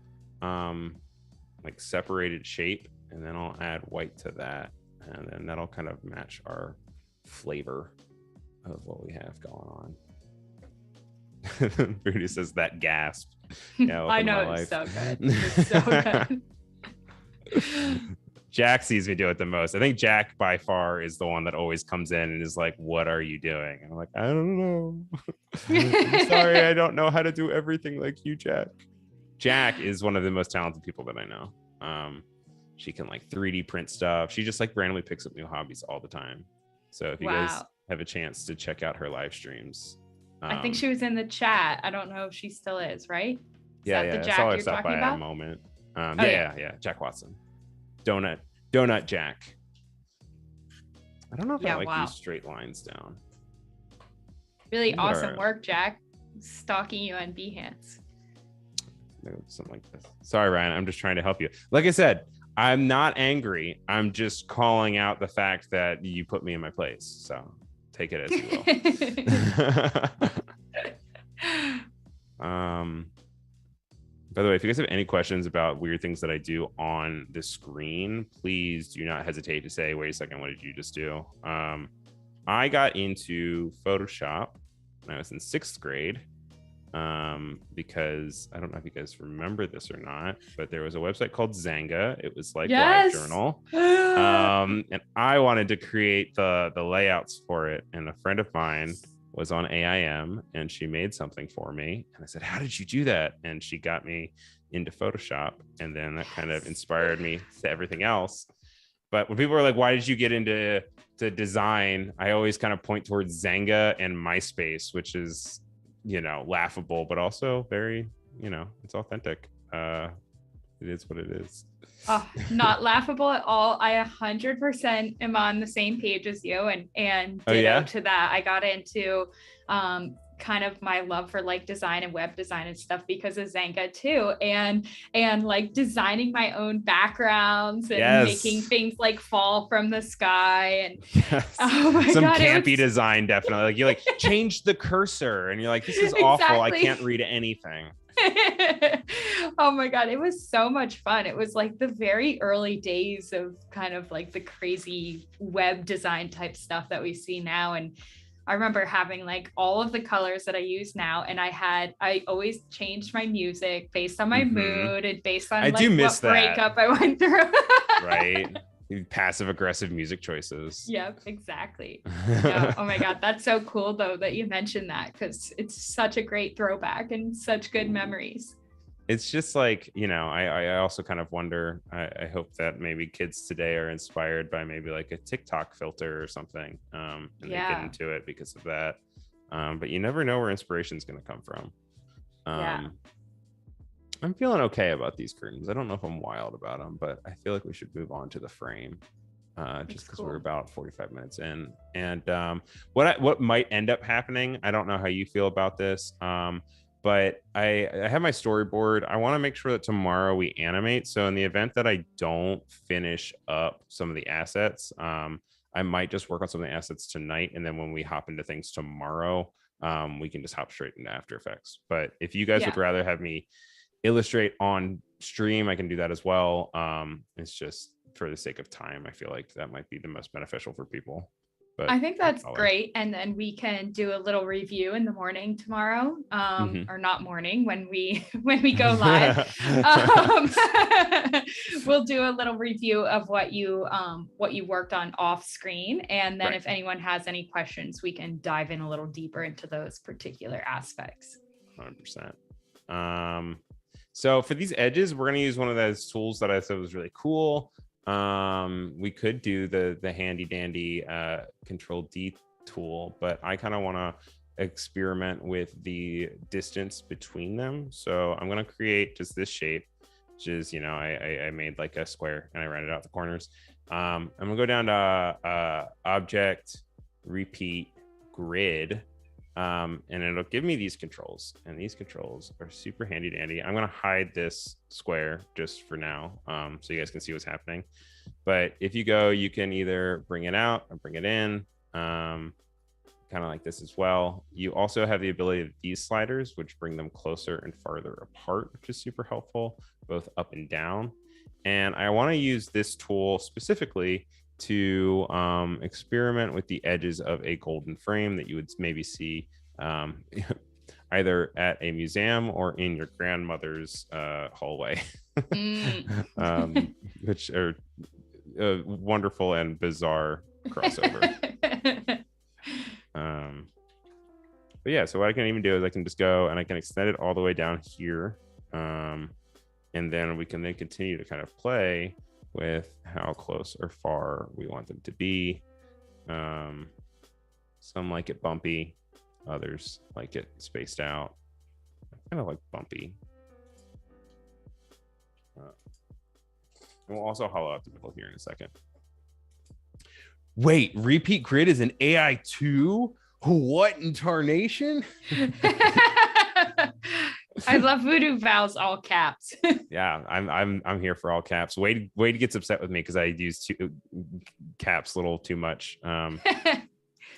like separated shape, and then I'll add white to that, and then that'll kind of match our flavor of what we have going on. Rudy says that gasp. Yeah, I know, it's so good. It's so good. Jack sees me do it the most. I think Jack by far is the one that always comes in and is like, what are you doing? And I'm like, I don't know. I'm sorry, I don't know how to do everything like you, Jack. Jack is one of the most talented people that I know. She can like 3D print stuff. She just like randomly picks up new hobbies all the time. So if you guys have a chance to check out her live streams. I think she was in the chat. I don't know if she still is, right? Is that the Jack you're talking about? A moment. Yeah. Jack Watson. Donut Jack. I don't know if I like these straight lines down. Really awesome work, Jack. Stalking you on Behance. Something like this. Sorry, Ryan. I'm just trying to help you. Like I said, I'm not angry. I'm just calling out the fact that you put me in my place. So take it as you will. By the way, if you guys have any questions about weird things that I do on the screen, please do not hesitate to say, wait a second, what did you just do? I got into Photoshop when I was in 6th grade because I don't know if you guys remember this or not, but there was a website called Zanga. It was like LiveJournal. And I wanted to create the layouts for it. And a friend of mine was on AIM and she made something for me. And I said, how did you do that? And she got me into Photoshop. And then that kind of inspired me to everything else. But when people are like, why did you get into design? I always kind of point towards Zanga and MySpace, which is, laughable, but also very, it's authentic. It is what it is. Oh, not laughable at all. I 100% am on the same page as you, and ditto to that. I got into kind of my love for like design and web design and stuff because of Zanga too, and like designing my own backgrounds and making things like fall from the sky and oh my some God, campy design, definitely. Like you like change the cursor and you're like, this is awful. I can't read anything. Oh my God, it was so much fun. It was like the very early days of kind of like the crazy web design type stuff that we see now. And I remember having like all of the colors that I use now. And I always changed my music based on my mood and based on what breakup I went through. Right. Passive aggressive music choices. Yep, exactly. Yeah. Oh my God, that's so cool though that you mentioned that, because it's such a great throwback and such good memories. It's just like, I also kind of wonder, I hope that maybe kids today are inspired by maybe like a TikTok filter or something, and they get into it because of that. But you never know where inspiration is going to come from. I'm feeling okay about these curtains. I don't know if I'm wild about them, but I feel like we should move on to the frame, just because we're about 45 minutes in. And what might end up happening, I don't know how you feel about this, but I have my storyboard. I want to make sure that tomorrow we animate. So in the event that I don't finish up some of the assets, I might just work on some of the assets tonight. And then when we hop into things tomorrow, we can just hop straight into After Effects. But if you guys would rather have me illustrate on stream, I can do that as well. It's just for the sake of time, I feel like that might be the most beneficial for people. But I think that's great. And then we can do a little review in the morning tomorrow, or not morning when we go live. We'll do a little review of what you worked on off screen. And then if anyone has any questions, we can dive in a little deeper into those particular aspects. 100%. So for these edges, we're going to use one of those tools that I thought was really cool. We could do the handy dandy Control D tool, but I kind of want to experiment with the distance between them. So I'm going to create just this shape, which is, I made like a square and I rounded out the corners. I'm going to go down to Object, Repeat, Grid. And it'll give me these controls, and these controls are super handy dandy. I'm going to hide this square just for now, so you guys can see what's happening. But if you go, you can either bring it out or bring it in, kind of like this as well. You also have the ability of these sliders, which bring them closer and farther apart, which is super helpful, both up and down. And I want to use this tool specifically to experiment with the edges of a golden frame that you would maybe see. either at a museum or in your grandmother's hallway, which are a wonderful and bizarre crossover. But yeah, so what I can even do is I can just go and I can extend it all the way down here. And then we can then continue to kind of play with how close or far we want them to be. Some like it bumpy, others like it spaced out. I kind of like bumpy. And we'll also hollow out the middle here in a second. Wait, repeat grid is an AI too? What in tarnation? I love Voodoo Val's all caps. Yeah, I'm here for all caps. Wade gets upset with me because I use caps a little too much. And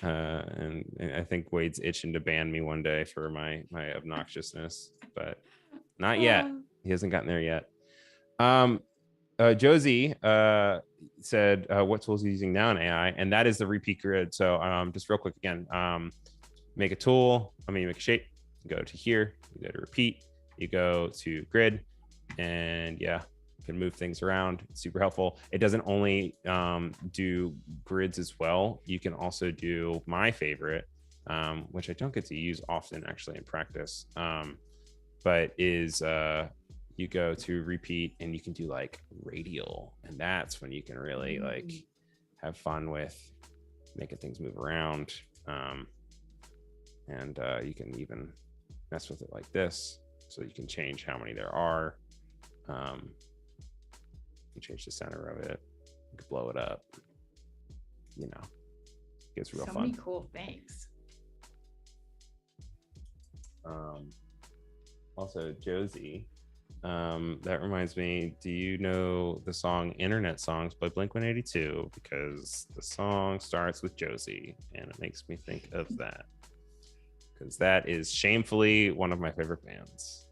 I think Wade's itching to ban me one day for my obnoxiousness, but not yet. He hasn't gotten there yet. Josie said what tools are you using now in AI, and that is the repeat grid. So just real quick again, make a tool. Make a shape. You go to here. You go to repeat. You go to grid, and yeah, you can move things around. It's super helpful. It doesn't only do grids as well. You can also do my favorite, which I don't get to use often actually in practice, but is you go to repeat and you can do like radial, and that's when you can really like have fun with making things move around. And you can even mess with it like this, so you can change how many there are. You change the center of it, you can blow it up, it gets real fun. So many cool things. Also, Josie, that reminds me, do you know the song Internet Songs by Blink-182? Because the song starts with Josie, and it makes me think of that. Because that is shamefully one of my favorite bands.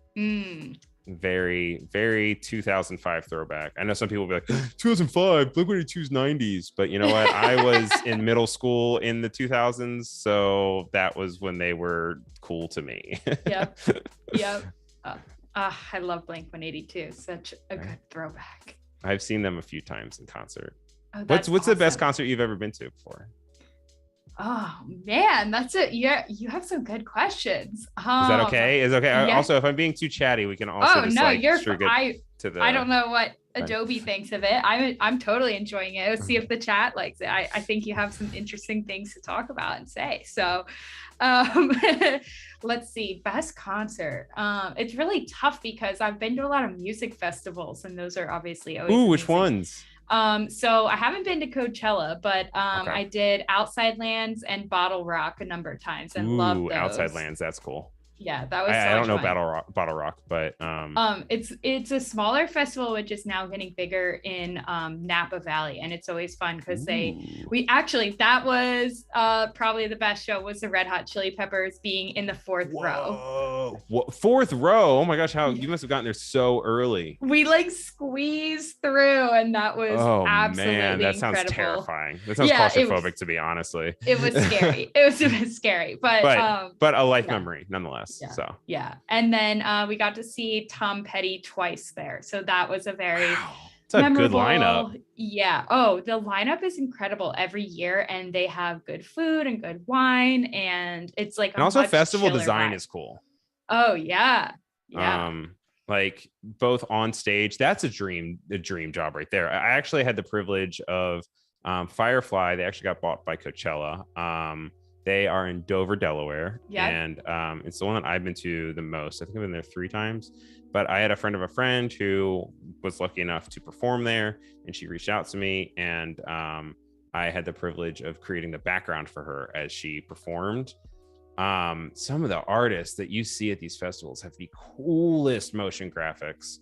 Very, very 2005 throwback. I know some people will be like, 2005, Blink-182's 90s. But you know what? I was in middle school in the 2000s, so that was when they were cool to me. Yep. I love Blink-182. Such a good throwback. I've seen them a few times in concert. Oh, what's awesome. The best concert you've ever been to before? Oh man, that's it. Yeah, you have some good questions. Is that okay? Is okay. Yeah. Also, if I'm being too chatty, we can also I don't know what Adobe thinks of it. I'm totally enjoying it. Let's see if the chat likes it. I think you have some interesting things to talk about and say. So let's see, best concert. It's really tough because I've been to a lot of music festivals, and those are obviously always amazing. Which ones? So I haven't been to Coachella, but I did Outside Lands and Bottle Rock a number of times and loved those. Outside Lands, that's cool. Yeah, that was. I don't know Bottle Rock, but it's a smaller festival which is now getting bigger in Napa Valley, and it's always fun because that was probably the best show was the Red Hot Chili Peppers being in the fourth row. Fourth row! Oh my gosh, you must have gotten there so early. We like squeezed through, and that was absolutely man, that sounds incredible. Terrifying. That sounds claustrophobic, to be honestly. It was scary. It was a bit scary, but a life memory nonetheless. Yeah. And then we got to see Tom Petty twice there. So that was a very it's a good lineup. Yeah. Oh, the lineup is incredible every year, and they have good food and good wine, and it's like and also festival design is cool. Oh yeah. Like both on stage, that's a dream job right there. I actually had the privilege of Firefly. They actually got bought by Coachella. They are in Dover, Delaware, and it's the one that I've been to the most. I think I've been there 3 times, but I had a friend of a friend who was lucky enough to perform there, and she reached out to me, and I had the privilege of creating the background for her as she performed. Some of the artists that you see at these festivals have the coolest motion graphics.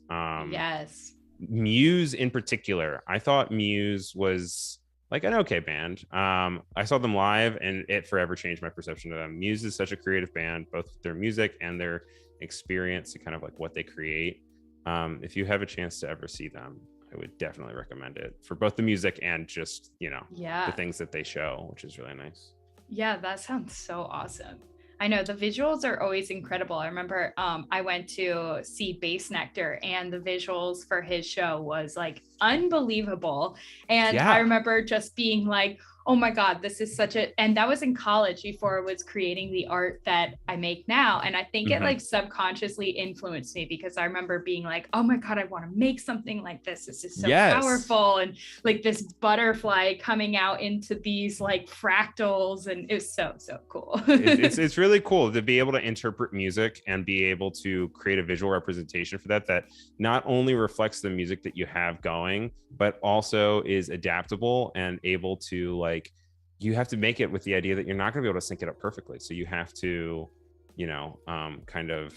Yes. Muse in particular. I thought Muse was like an okay band. I saw them live, and it forever changed my perception of them. Muse is such a creative band, both their music and their experience to kind of like what they create. If you have a chance to ever see them, I would definitely recommend it for both the music and just, the things that they show, which is really nice. Yeah, that sounds so awesome. I know the visuals are always incredible. I remember I went to see Bass Nectar and the visuals for his show was like unbelievable. And I Yeah. remember just being like, oh my God, this is and that was in college before I was creating the art that I make now. And I think it like subconsciously influenced me because I remember being like, oh my God, I want to make something like this. This is so Yes. powerful. And like this butterfly coming out into these like fractals. And it was so cool. It's really cool to be able to interpret music and be able to create a visual representation for that not only reflects the music that you have going, but also is adaptable and able to like, you have to make it with the idea that you're not going to be able to sync it up perfectly. So you have to, kind of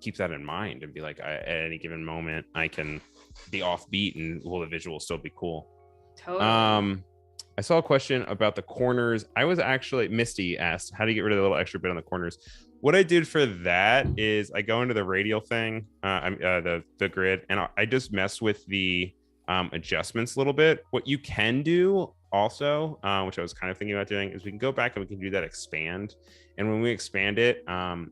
keep that in mind and be like, at any given moment, I can be offbeat and will the visual still be cool? Totally. I saw a question about the corners. I was actually, Misty asked, how do you get rid of the little extra bit on the corners? What I did for that is I go into the radial thing, the grid, and I just mess with the adjustments a little bit. What you can do also, which I was kind of thinking about doing, is we can go back and we can do that expand. And when we expand it,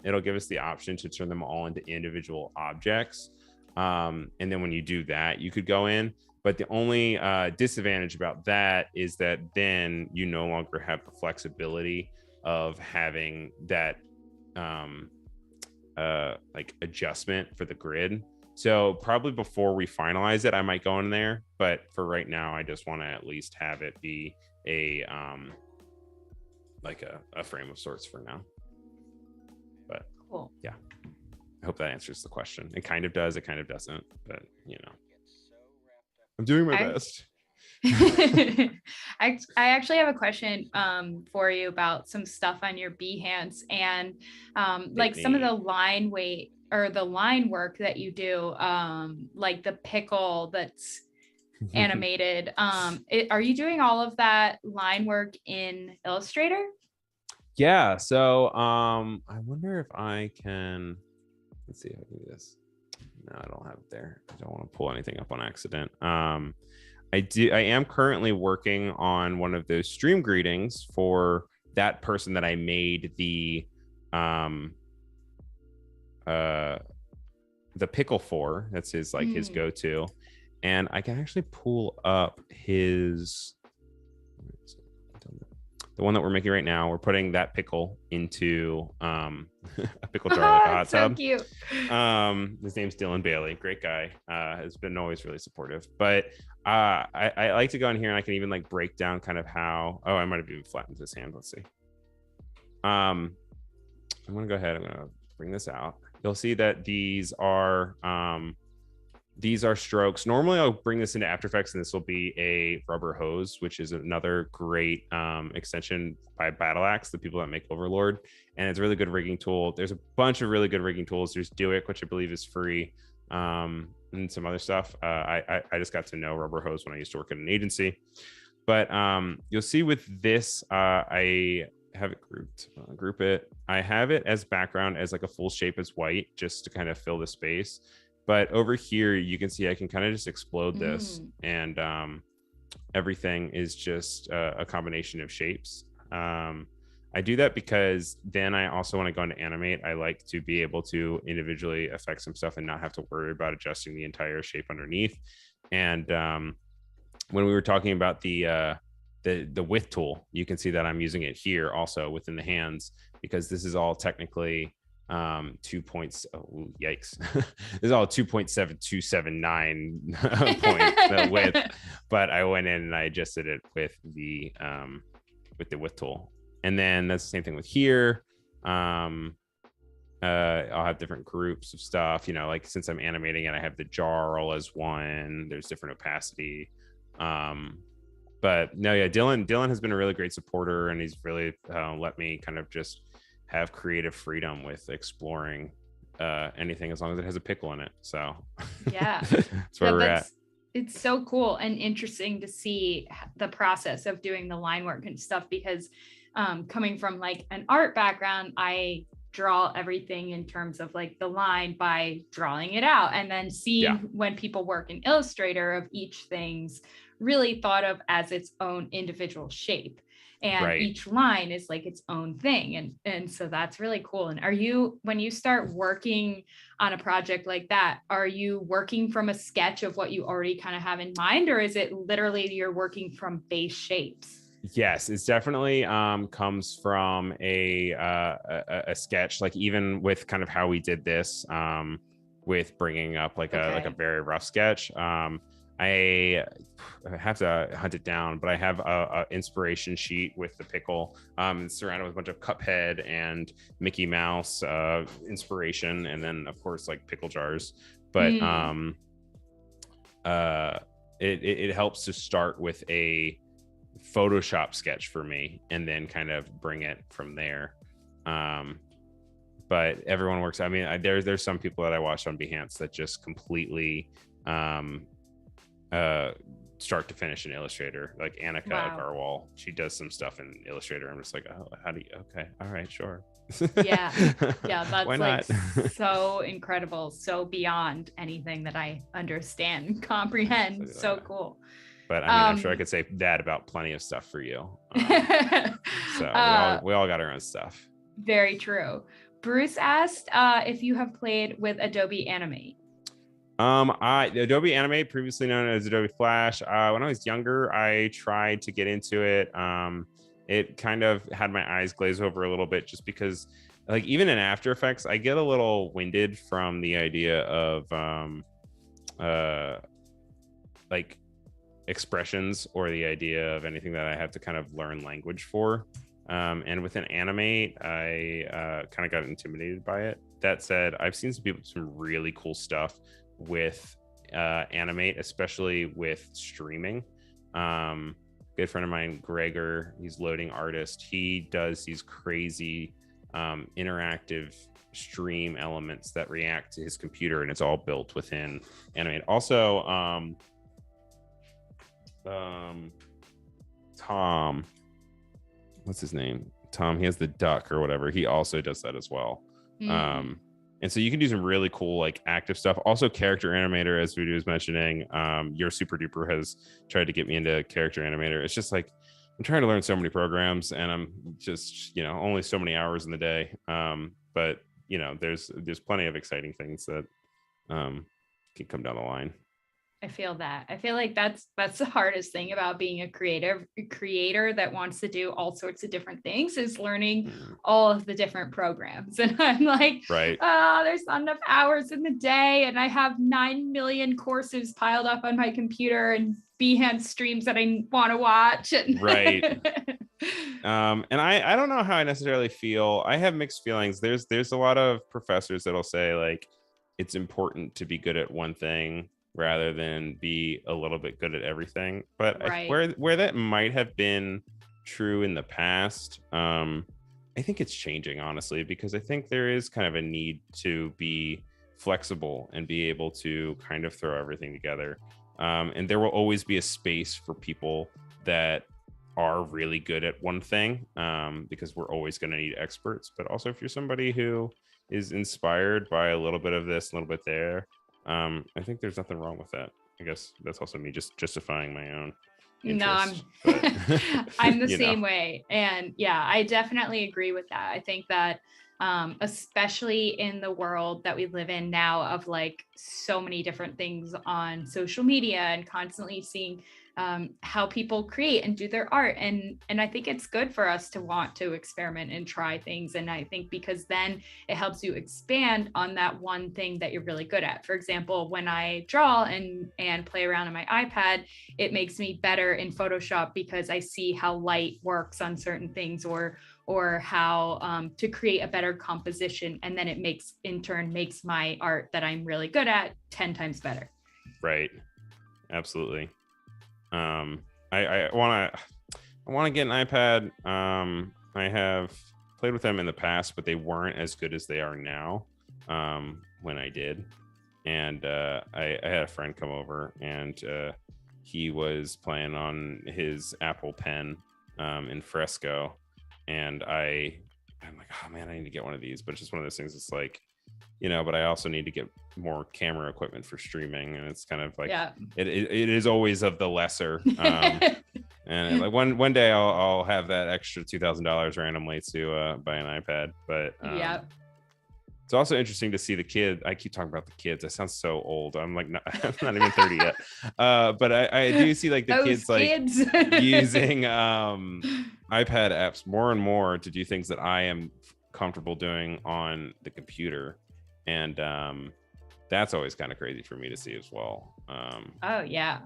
it'll give us the option to turn them all into individual objects. And then when you do that, you could go in. But the only disadvantage about that is that then you no longer have the flexibility of having that like adjustment for the grid. So probably before we finalize it, I might go in there. But for right now, I just want to at least have it be a like a frame of sorts for now. But cool. Yeah, I hope that answers the question. It kind of does. It kind of doesn't. But I'm doing my best. I actually have a question for you about some stuff on your Behance and like some of the line weight or the line work that you do, like the pickle that's animated. Are you doing all of that line work in Illustrator? Yeah. So I wonder if I can, let's see if I can do this. No, I don't have it there. I don't want to pull anything up on accident. I am currently working on one of those stream greetings for that person that I made the pickle for. That's his his go-to. And I can actually pull up the one that we're making right now. We're putting that pickle into a pickle jar, like a hot tub. Cute. His name's Dylan Bailey. Great guy. Has been always really supportive. But I like to go in here and I can even like break down kind of how. Oh, I might have even flattened his hand. Let's see. I'm gonna go ahead. I'm gonna bring this out. You'll see that these are strokes. Normally I'll bring this into After Effects and this will be a rubber hose, which is another great extension by Battle Axe, the people that make Overlord. And it's a really good rigging tool. There's a bunch of really good rigging tools. There's Do It, which I believe is free, and some other stuff. I just got to know rubber hose when I used to work at an agency. But you'll see with this, I have it grouped. Group it. I have it as background as like a full shape as white, just to kind of fill the space. But over here, you can see I can kind of just explode this and everything is just a combination of shapes. I do that because then I also, when I go into animate, I like to be able to individually affect some stuff and not have to worry about adjusting the entire shape underneath. And when we were talking about the width tool, you can see that I'm using it here also within the hands, because this is all technically 2 points. Oh, yikes. This is all 2.7279 point width, but I went in and I adjusted it with the width tool. And then that's the same thing with here. I'll have different groups of stuff, like since I'm animating it, I have the jar all as one. There's different opacity. But no, yeah, Dylan has been a really great supporter, and he's really let me kind of just have creative freedom with exploring anything as long as it has a pickle in it. So yeah, that's where we're at. It's so cool and interesting to see the process of doing the line work and stuff, because coming from like an art background, I draw everything in terms of like the line by drawing it out, and then seeing when people work in Illustrator of each thing's really thought of as its own individual shape. and Right. each line is like its own thing. And so that's really cool. And when you start working on a project like that, are you working from a sketch of what you already kind of have in mind, or is it literally you're working from base shapes? Yes, it's definitely comes from a sketch, like even with kind of how we did this, with bringing up like a very rough sketch. I have to hunt it down, but I have a inspiration sheet with the pickle, surrounded with a bunch of Cuphead and Mickey Mouse inspiration, and then of course like pickle jars. But it helps to start with a Photoshop sketch for me and then kind of bring it from there. But everyone works. I mean, there's some people that I watch on Behance that just completely start to finish in Illustrator, like Anna McNaught. She does some stuff in Illustrator. I'm just like, oh, how do you? Okay, all right, sure. Yeah, that's Why like not? so incredible, so beyond anything that I understand and comprehend. So cool. But I mean, I'm sure I could say that about plenty of stuff for you. So we all got our own stuff. Very true. Bruce asked if you have played with Adobe Animate. Adobe Animate, previously known as Adobe Flash. When I was younger, I tried to get into it. It kind of had my eyes glaze over a little bit, just because, like, even in After Effects, I get a little winded from the idea of like expressions, or the idea of anything that I have to kind of learn language for. And within Animate, I kind of got intimidated by it. That said, I've seen some really cool stuff with Animate, especially with streaming. Good friend of mine, Gregor, he's Loading Artist. He does these crazy interactive stream elements that react to his computer, and it's all built within Animate. Also, Tom, what's his name? Tom, he has the duck or whatever. He also does that as well. And so you can do some really cool, like, active stuff. Also, Character Animator, as Voodoo was mentioning, your Super Duper has tried to get me into Character Animator. It's just like, I'm trying to learn so many programs, and I'm just, only so many hours in the day. But there's plenty of exciting things that can come down the line. I feel that. I feel like that's the hardest thing about being a creator that wants to do all sorts of different things, is learning all of the different programs. And I'm like, right. There's not enough hours in the day, and I have 9 million courses piled up on my computer and Behance streams that I want to watch. Right. And I don't know how I necessarily feel. I have mixed feelings. There's a lot of professors that'll say, like, it's important to be good at one thing rather than be a little bit good at everything. But right. where that might have been true in the past, I think it's changing, honestly, because I think there is kind of a need to be flexible and be able to kind of throw everything together. And there will always be a space for people that are really good at one thing, because we're always going to need experts. But also, if you're somebody who is inspired by a little bit of this, a little bit there, I think there's nothing wrong with that. I guess that's also me just justifying my own interest. No, I'm the same way. And yeah, I definitely agree with that. I think that especially in the world that we live in now, of like so many different things on social media and constantly seeing how people create and do their art. And I think it's good for us to want to experiment and try things. And I think because then it helps you expand on that one thing that you're really good at. For example, when I draw and play around on my iPad, it makes me better in Photoshop because I see how light works on certain things, or how to create a better composition. And then it in turn makes my art that I'm really good at 10 times better. Right. Absolutely. I want to get an iPad. I have played with them in the past, but they weren't as good as they are now, when I did. And I had a friend come over, and he was playing on his Apple Pen in Fresco. And I'm like, oh man, I need to get one of these. But it's just one of those things. It's like, but I also need to get more camera equipment for streaming. And it's kind of like, it is always of the lesser. And like one day I'll have that extra $2,000 randomly to buy an iPad. But Yep. it's also interesting to see the kid. I keep talking about the kids. I sound so old. I'm like, I'm not even 30 yet. But I do see like the Those kids like kids. using iPad apps more and more to do things that I am comfortable doing on the computer. And that's always kind of crazy for me to see as well. Oh yeah.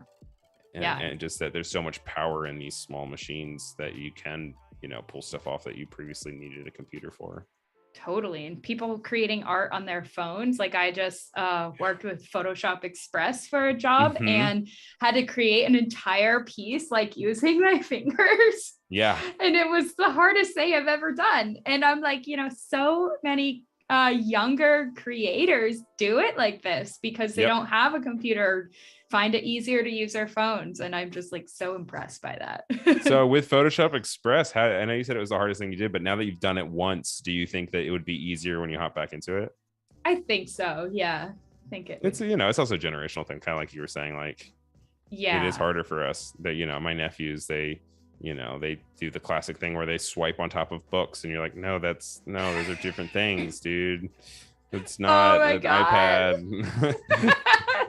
And just that there's so much power in these small machines that you can, pull stuff off that you previously needed a computer for. Totally. And people creating art on their phones. Like I just worked with Photoshop Express for a job and had to create an entire piece like using my fingers. Yeah. And it was the hardest thing I've ever done. And I'm like, so many younger creators do it like this because they don't have a computer, find it easier to use their phones. And I'm just like so impressed by that. So with Photoshop Express, I know you said it was the hardest thing you did, but now that you've done it once, do you think that it would be easier when you hop back into it? I think so. Yeah. I think it's, it's also a generational thing, kind of like you were saying, like, it is harder for us that, my nephews, they do the classic thing where they swipe on top of books and you're like, no, those are different things, dude. It's not an iPad.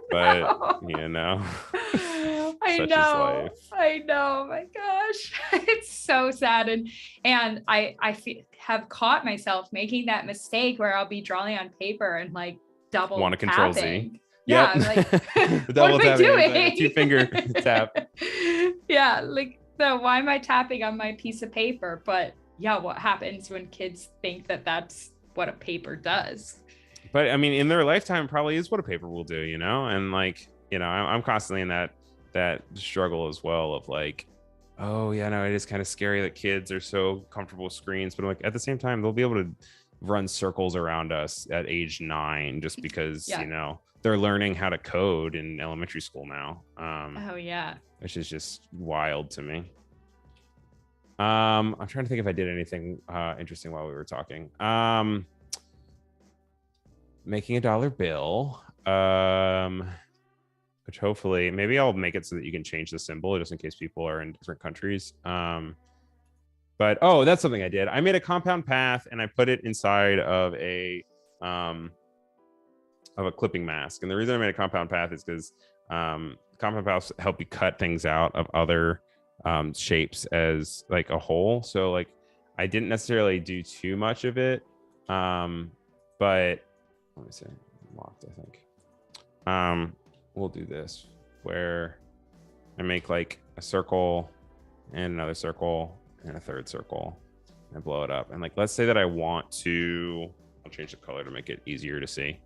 But I know, my gosh. It's so sad. And I have caught myself making that mistake where I'll be drawing on paper and like double want to control tapping. Z. Yeah, like what am I doing? Like 2-finger tap. Yeah, like why am I tapping on my piece of paper? But yeah, what happens when kids think that that's what a paper does? But I mean, in their lifetime, probably is what a paper will do, and like, I'm constantly in that struggle as well of like, oh yeah, no, it is kind of scary that kids are so comfortable with screens, but like at the same time, they'll be able to run circles around us at age 9 just because, they're learning how to code in elementary school now. Oh yeah. Which is just wild to me. I'm trying to think if I did anything interesting while we were talking. Making a dollar bill, which hopefully maybe I'll make it so that you can change the symbol just in case people are in different countries. But that's something I did. I made a compound path and I put it inside of a clipping mask. And the reason I made a compound path is because compound paths help you cut things out of other shapes as like a whole. So like I didn't necessarily do too much of it, but let me see, locked, I think. We'll do this where I make like a circle and another circle and a third circle and blow it up. And like, let's say that I want to, I'll change the color to make it easier to see.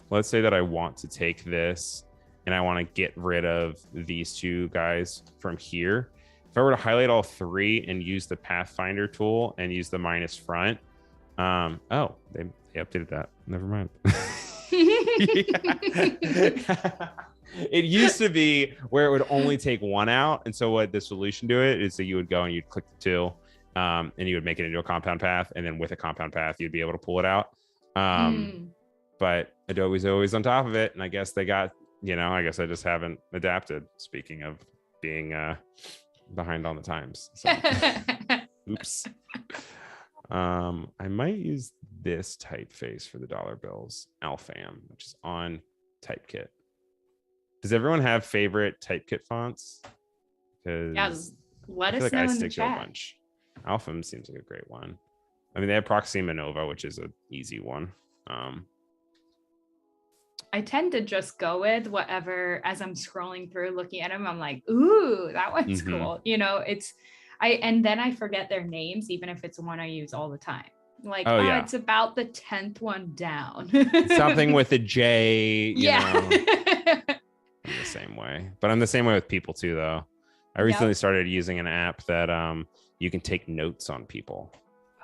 Let's say that I want to take this and I want to get rid of these two guys from here. If I were to highlight all 3 and use the Pathfinder tool and use the minus front, they updated that. Never mind. It used to be where it would only take one out. And so what the solution to it is that you would go and you'd click the 2 and you would make it into a compound path. And then with a compound path, you'd be able to pull it out. But Adobe's always on top of it. And I guess they got, I guess I just haven't adapted. Speaking of being behind on the times. So. Oops. I might use this typeface for the dollar bills, Alfam, which is on Typekit. Does everyone have favorite Typekit fonts? Because let us know in the chat. A bunch. Alfam seems like a great one. I mean, they have Proxima Nova, which is an easy one. I tend to just go with whatever as I'm scrolling through, looking at them. I'm like, ooh, that one's cool. And then I forget their names, even if it's one I use all the time. Like, it's about the 10th one down. Something with a J, you know. I'm the same way. But I'm the same way with people too, though. I recently started using an app that you can take notes on people.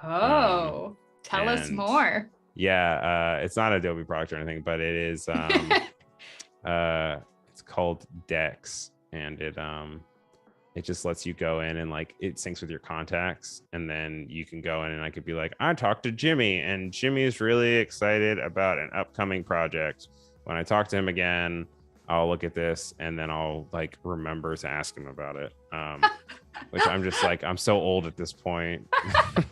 Oh, tell us more. Yeah, it's not an Adobe product or anything, but it is it's called Dex, and it just lets you go in and like it syncs with your contacts, and then you can go in and I could be like, I talked to Jimmy and Jimmy is really excited about an upcoming project. When I talk to him again, I'll look at this and then I'll like remember to ask him about it. Which I'm just like, I'm so old at this point. I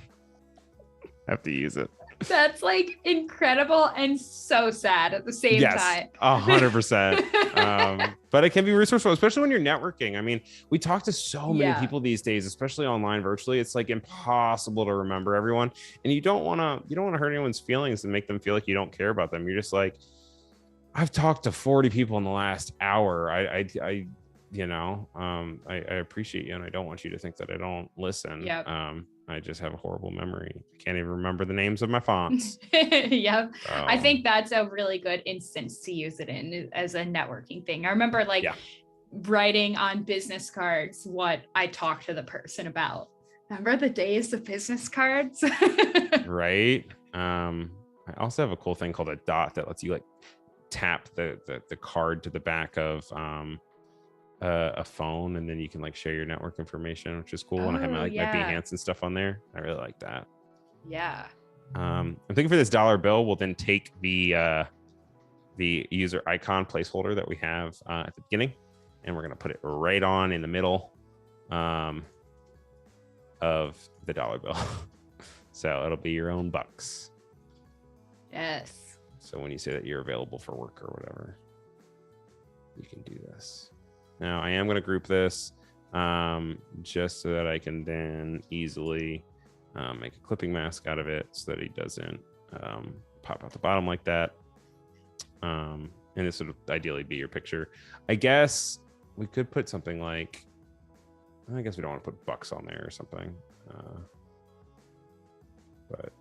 have to use it. That's like incredible and so sad at the same time. 100%. But it can be resourceful, especially when you're networking. I mean, we talk to so many people these days, especially online, virtually. It's like impossible to remember everyone, and you don't want to hurt anyone's feelings and make them feel like you don't care about them. You're just like, I've talked to 40 people in the last hour. I appreciate you, and I don't want you to think that I don't listen. Yep. I just have a horrible memory. I can't even remember the names of my fonts. Yep. I think that's a really good instance to use it in as a networking thing. I remember writing on business cards what I talked to the person about. Remember the days of business cards? Right. I also have a cool thing called a dot that lets you like tap the card to the back of a phone, and then you can like share your network information, which is cool. And I have my Behance and stuff on there. I really like that. Yeah. I'm thinking for this dollar bill, we'll then take the user icon placeholder that we have at the beginning, and we're gonna put it right on in the middle of the dollar bill. So it'll be your own bucks. Yes. So when you say that you're available for work or whatever, you can do this. Now I am going to group this just so that I can then easily make a clipping mask out of it so that he doesn't pop out the bottom like that. And this would ideally be your picture. I guess we could put something like, I guess we don't want to put bucks on there or something, but it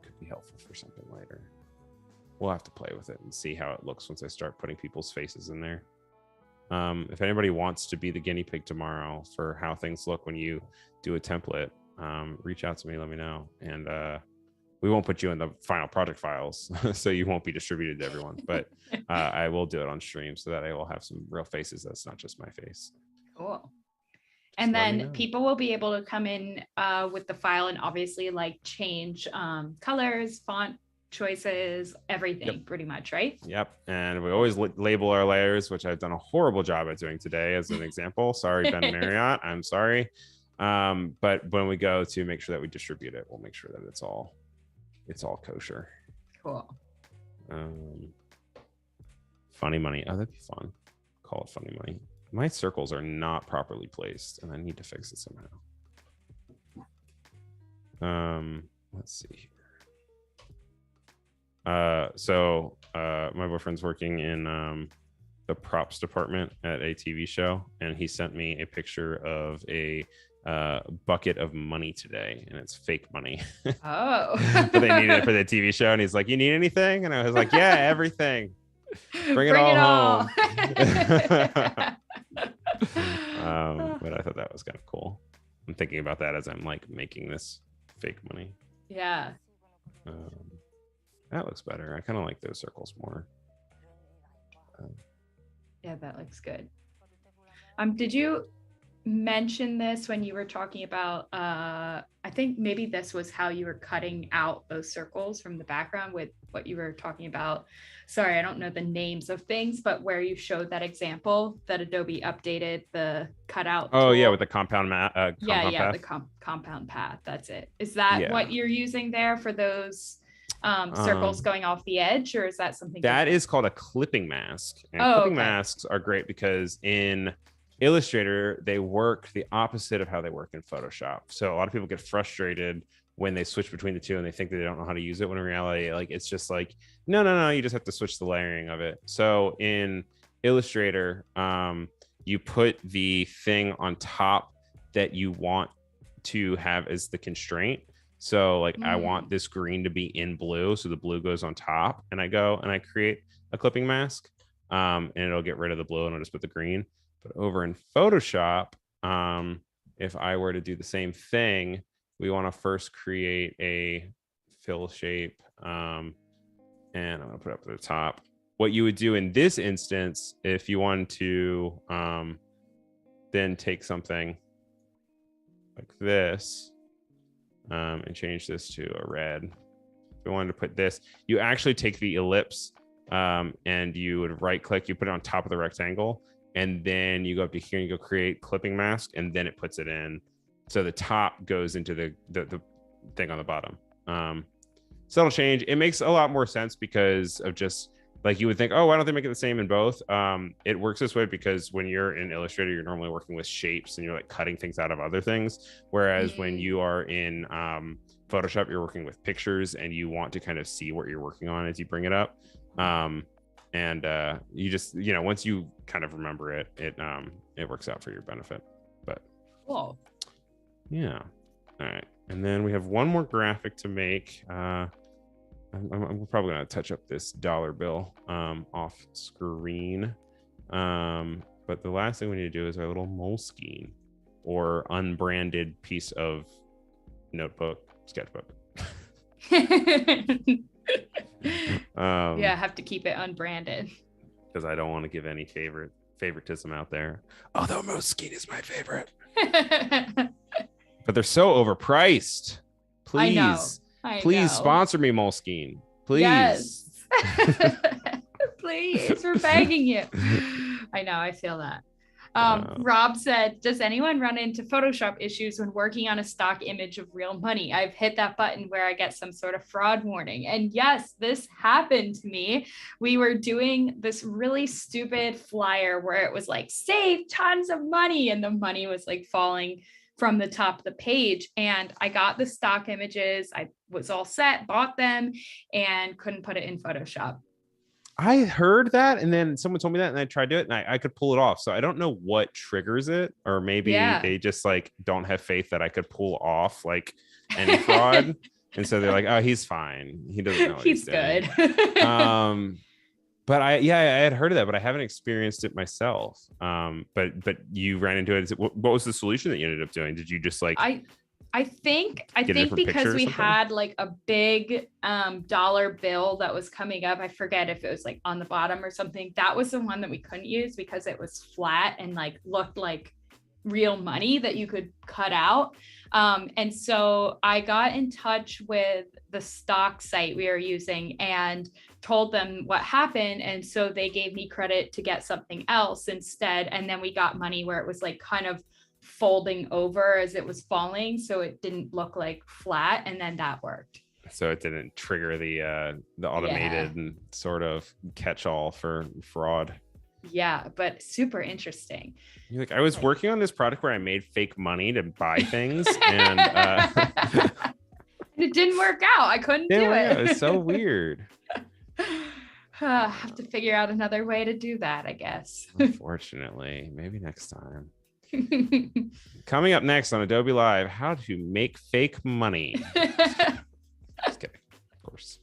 could be helpful for something later. We'll have to play with it and see how it looks once I start putting people's faces in there. If anybody wants to be the guinea pig tomorrow for how things look when you do a template, reach out to me, let me know. And we won't put you in the final project files, so you won't be distributed to everyone. But I will do it on stream so that I will have some real faces. That's not just my face. Cool. And then people will be able to come in with the file and obviously like change colors, font choices, everything pretty much, right? Yep. And we always label our layers, which I've done a horrible job at doing today as an example. Sorry, Ben Marriott, I'm sorry. But when we go to make sure that we distribute it, we'll make sure that it's all kosher. Cool. Funny money. Oh, that'd be fun. Call it funny money. My circles are not properly placed and I need to fix it somehow. Let's see. So my boyfriend's working in the props department at a TV show, and he sent me a picture of a bucket of money today, and it's fake money. Oh. But they needed it for the TV show, and he's like, "You need anything?" And I was like, "Yeah, everything. Bring it all home." But I thought that was kind of cool. I'm thinking about that as I'm like making this fake money. Yeah. That looks better. I kind of like those circles more. Yeah, that looks good. Did you mention this when you were talking about, I think maybe this was how you were cutting out those circles from the background with what you were talking about. Sorry, I don't know the names of things, but where you showed that example that Adobe updated the cutout tool. Yeah, with the compound path. The compound path. That's it. Is that what you're using there for those circles going off the edge, or is that something that is called a clipping mask? And clipping masks are great because in Illustrator they work the opposite of how they work in Photoshop. So a lot of people get frustrated when they switch between the two and they think they don't know how to use it, when in reality, like, it's just like, no, you just have to switch the layering of it. So in Illustrator, you put the thing on top that you want to have as the constraint. So like, I want this green to be in blue, so the blue goes on top, and I go and I create a clipping mask, and it'll get rid of the blue and I'll just put the green. But over in Photoshop, if I were to do the same thing, we want to first create a fill shape, and I'm going to put it up to the top. What you would do in this instance, if you want to then take something like this, and change this to a red. If we wanted to put this, you actually take the ellipse and you would right click, you put it on top of the rectangle, and then you go up to here and you go create clipping mask, and then it puts it in. So the top goes into the thing on the bottom. Subtle change. It makes a lot more sense because of just like you would think, oh, why don't they make it the same in both? It works this way because when you're in Illustrator, you're normally working with shapes and you're like cutting things out of other things. Whereas when you are in Photoshop, you're working with pictures and you want to kind of see what you're working on as you bring it up. You just, once you kind of remember it, it works out for your benefit. But cool. Yeah. All right. And then we have one more graphic to make. I'm probably going to touch up this dollar bill off screen. But the last thing we need to do is our little Moleskine or unbranded piece of notebook, sketchbook. Yeah, I have to keep it unbranded. Because I don't want to give any favoritism out there. Although Moleskine is my favorite. But they're so overpriced. Please. Please sponsor me, Moleskine. Please. Yes. Please, we're begging you. I know, I feel that. Rob said, does anyone run into Photoshop issues when working on a stock image of real money? I've hit that button where I get some sort of fraud warning. And yes, this happened to me. We were doing this really stupid flyer where it was like, save tons of money. And the money was like falling from the top of the page. And I got the stock images. I was all set, bought them, and couldn't put it in Photoshop. I heard that, and then someone told me that, and I tried to do it, and I could pull it off. So I don't know what triggers it, or maybe they just like don't have faith that I could pull off like any fraud, and so they're like, "Oh, he's fine. He doesn't know what he's good." But I had heard of that, but I haven't experienced it myself. But you ran into it. What was the solution that you ended up doing? Did you just like? I think because we had like a big dollar bill that was coming up. I forget if it was like on the bottom or something. That was the one that we couldn't use because it was flat and like looked like real money that you could cut out. And so I got in touch with the stock site we were using and told them what happened. And so they gave me credit to get something else instead. And then we got money where it was like kind of folding over as it was falling, so it didn't look like flat, and then that worked. So it didn't trigger the automated and sort of catch-all for fraud. Yeah, but super interesting. You're like, I was working on this product where I made fake money to buy things, and it didn't work out. I couldn't do it. It's so weird. I have to figure out another way to do that, I guess. Unfortunately, maybe next time. Coming up next on Adobe Live, how to make fake money. Just kidding, of course.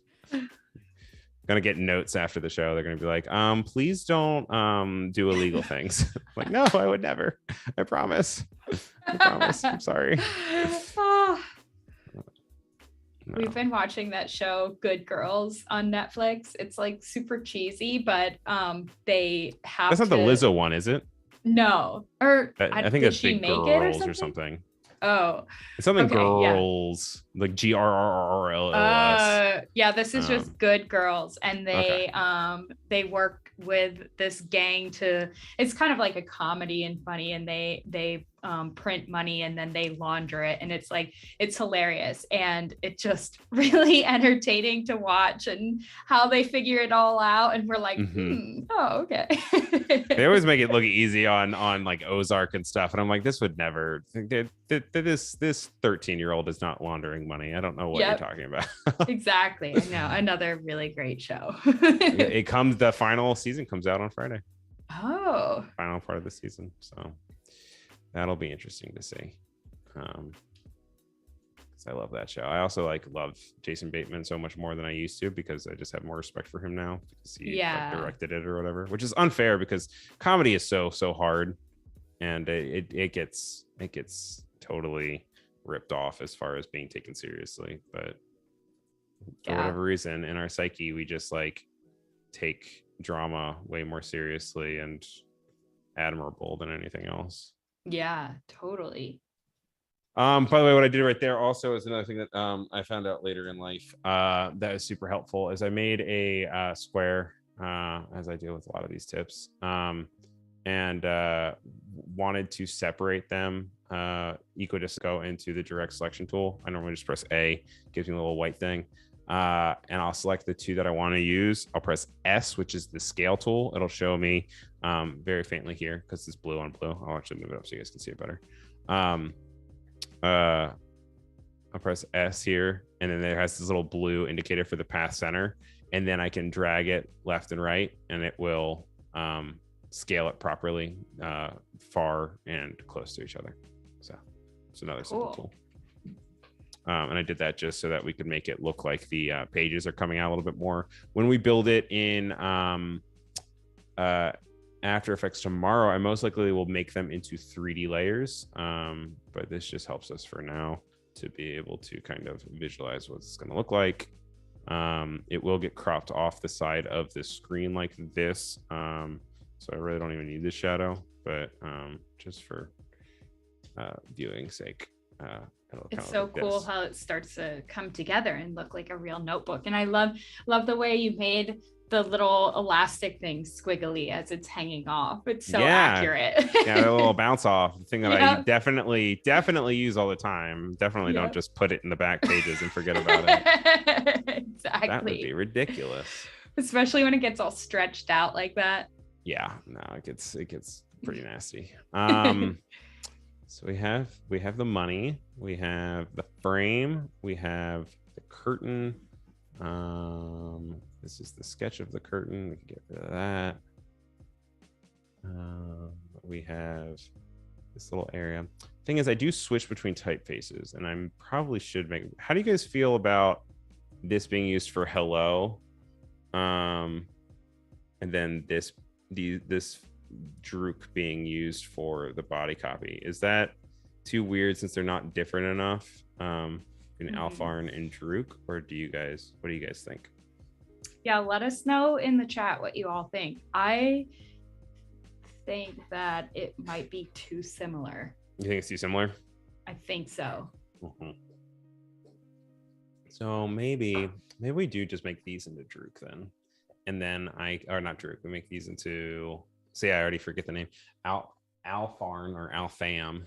Gonna get notes after the show. They're gonna be like, please don't do illegal things. Like, no, I would never. I promise. I'm sorry. No. We've been watching that show Good Girls on Netflix. It's like super cheesy, but they have That's not the Lizzo one, is it? No, or I think it's Big Girls or something. Oh, it's something girls, like GRRRLS. Yeah, this is just Good Girls, and they work with this gang it's kind of like a comedy and funny, and they print money and then they launder it, and it's hilarious, and it's just really entertaining to watch and how they figure it all out, and we're like, oh, okay. They always make it look easy on like Ozark and stuff, and I'm like, this would never. This 13-year-old is not laundering money. I don't know what you're talking about. Exactly. I know. Another really great show. The final season comes out on Friday. Oh. Final part of the season. So that'll be interesting to see. Because I love that show. I also love Jason Bateman so much more than I used to, because I just have more respect for him now because he directed it or whatever, which is unfair because comedy is so hard, and it gets totally ripped off as far as being taken seriously. But for whatever reason in our psyche, we just take drama way more seriously and admirable than anything else. Yeah, totally. By the way, what I did right there also is another thing that I found out later in life that is super helpful. Is I made a square as I deal with a lot of these tips, and wanted to separate them equidistant, go into the direct selection tool. I normally just press A, gives me a little white thing. And I'll select the two that I want to use. I'll press S, which is the scale tool. It'll show me very faintly here because it's blue on blue. I'll actually move it up so you guys can see it better. I'll press S here, and then there has this little blue indicator for the path center, and then I can drag it left and right, and it will scale it properly, far and close to each other. So it's another simple tool. And I did that just so that we could make it look like the pages are coming out a little bit more. When we build it in After Effects tomorrow, I most likely will make them into 3D layers. But this just helps us for now to be able to kind of visualize what it's going to look like. It will get cropped off the side of the screen like this. So I really don't even need this shadow, but just for viewing sake. It's so cool how it starts to come together and look like a real notebook. And I love the way you made the little elastic thing squiggly as it's hanging off. It's so accurate. Yeah, a little bounce off, the thing that I definitely use all the time. Definitely don't just put it in the back pages and forget about it. Exactly. That would be ridiculous. Especially when it gets all stretched out like that. Yeah, no, it gets pretty nasty. So we have the money, we have the frame, we have the curtain. This is the sketch of the curtain. We can get rid of that. We have this little area. Thing is, I do switch between typefaces, and I probably should make. How do you guys feel about this being used for hello? And then this Druk being used for the body copy. Is that too weird since they're not different enough in Alfarn and Druk? Or what do you guys think? Yeah, let us know in the chat what you all think. I think that it might be too similar. You think it's too similar? I think so. So maybe we do just make these into Druk then. And then not Druk, we make these into, I already forget the name, Alfarn or Alfam.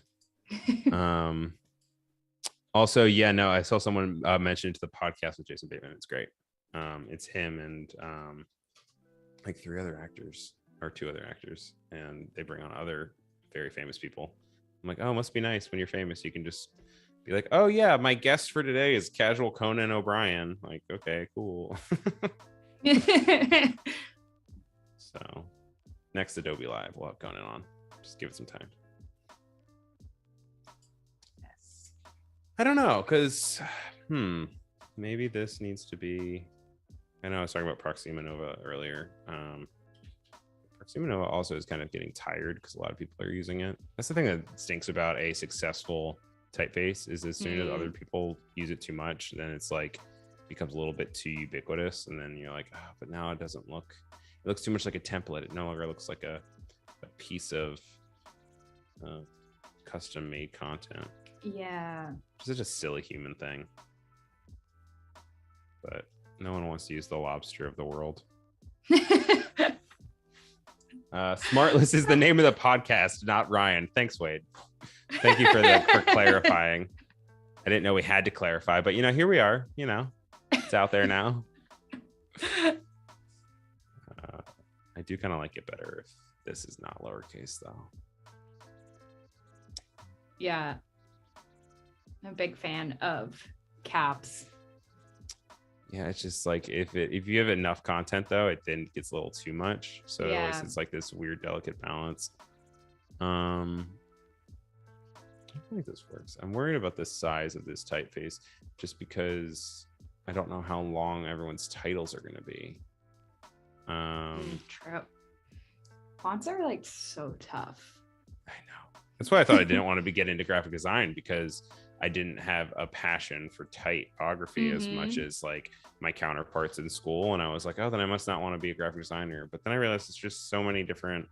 Also, I saw someone mention it to the podcast with Jason Bateman. It's great. It's him and like 3 other actors or 2 other actors, and they bring on other very famous people. I'm like, oh, it must be nice when you're famous. You can just be like, oh yeah, my guest for today is casual Conan O'Brien. Like, okay, cool. So next Adobe Live, we'll have Conan on. Just give it some time. Yes. I don't know, because maybe this needs to be. I know I was talking about Proxima Nova earlier. Proxima Nova also is kind of getting tired because a lot of people are using it. That's the thing that stinks about a successful typeface, is as soon as other people use it too much, then it's like becomes a little bit too ubiquitous, and then you're like, oh, but now it doesn't look. It looks too much like a template. It no longer looks like a piece of custom made content. Yeah. It's such a silly human thing. But no one wants to use the lobster of the world. Smartless is the name of the podcast, not Ryan. Thanks, Wade. Thank you for clarifying. I didn't know we had to clarify, but here we are. It's out there now. I do kind of like it better if this is not lowercase, though. Yeah, I'm a big fan of caps. Yeah, it's just like if you have enough content, though, it then gets a little too much. So it's like this weird, delicate balance. I think this works. I'm worried about the size of this typeface, just because I don't know how long everyone's titles are going to be. True. Fonts are like so tough. I know. That's why I thought I didn't want to get into graphic design, because I didn't have a passion for typography as much as like my counterparts in school. And I was like, oh, then I must not want to be a graphic designer. But then I realized it's just there's so many different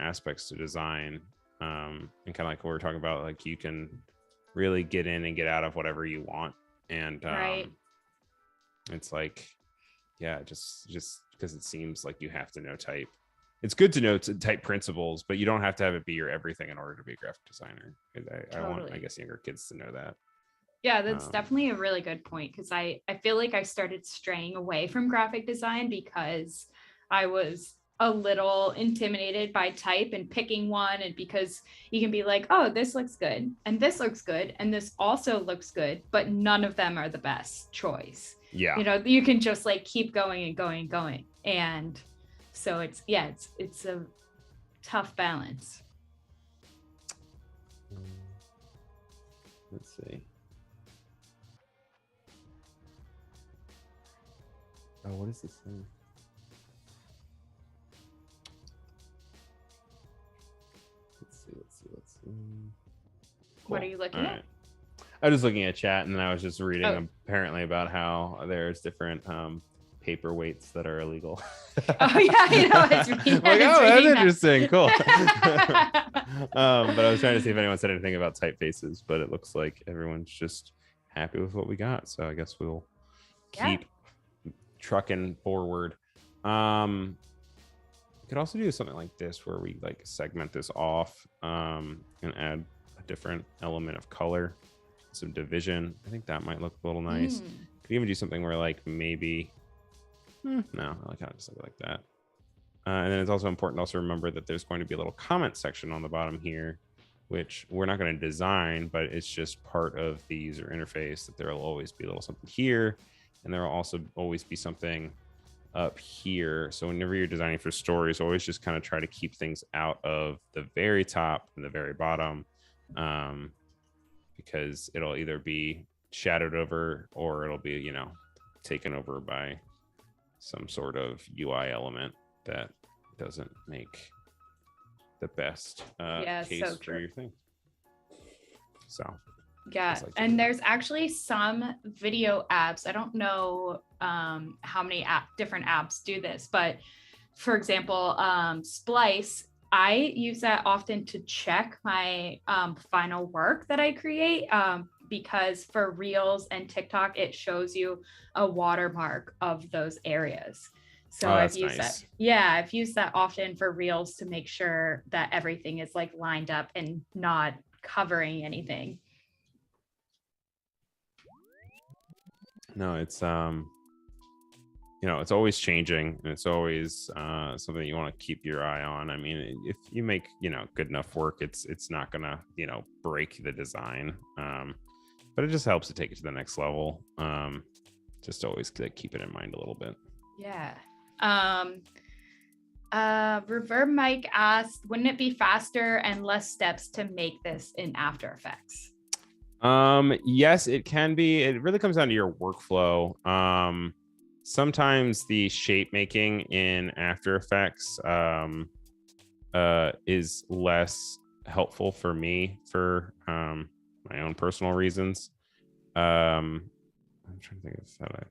aspects to design. And kind of like what we're talking about, like you can really get in and get out of whatever you want. And it's like, yeah, just because it seems like you have to know type. It's good to know type principles, but you don't have to have it be your everything in order to be a graphic designer. I want, I guess, younger kids to know that. Yeah, that's definitely a really good point, because I feel like I started straying away from graphic design because I was a little intimidated by type and picking one, and because you can be like, oh, this looks good and this looks good and this also looks good, but none of them are the best choice. Yeah, you know, you can just like keep going and going and going, and so it's a tough balance. Let's see. Oh, what is this thing? Let's see. Cool. What are you looking at? I was just looking at chat, and then I was just reading apparently about how there's different paperweights that are illegal. Oh yeah, I know. That's interesting. Cool. But I was trying to see if anyone said anything about typefaces, but it looks like everyone's just happy with what we got. So I guess we'll keep trucking forward. We could also do something like this where we like segment this off and add a different element of color, some division. I think that might look a little nice. Could even do something where like maybe no, I like how I just look like that. And then it's also important to also remember that there's going to be a little comment section on the bottom here, which we're not going to design, but it's just part of the user interface, that there will always be a little something here. And there will also always be something up here. So whenever you're designing for stories, always just kind of try to keep things out of the very top and the very bottom, because it'll either be shadowed over or it'll be, you know, taken over by some sort of UI element that doesn't make the best case for your thing. So yeah, and there's actually some video apps. I don't know how many different apps do this, but for example, Splice, I use that often to check my final work that I create, because for Reels and TikTok, it shows you a watermark of those areas. So I've used that. Yeah, I've used that often for Reels to make sure that everything is like lined up and not covering anything. No, it's you know, it's always changing, and it's always something you want to keep your eye on. I mean, if you make, you know, good enough work, it's not gonna, you know, break the design, but it just helps to take it to the next level. Just always keep it in mind a little bit. Yeah. Reverb Mike asked, wouldn't it be faster and less steps to make this in After Effects? Yes, it can be. It really comes down to your workflow. Sometimes the shape making in After Effects is less helpful for me for my own personal reasons. I'm trying to think of how to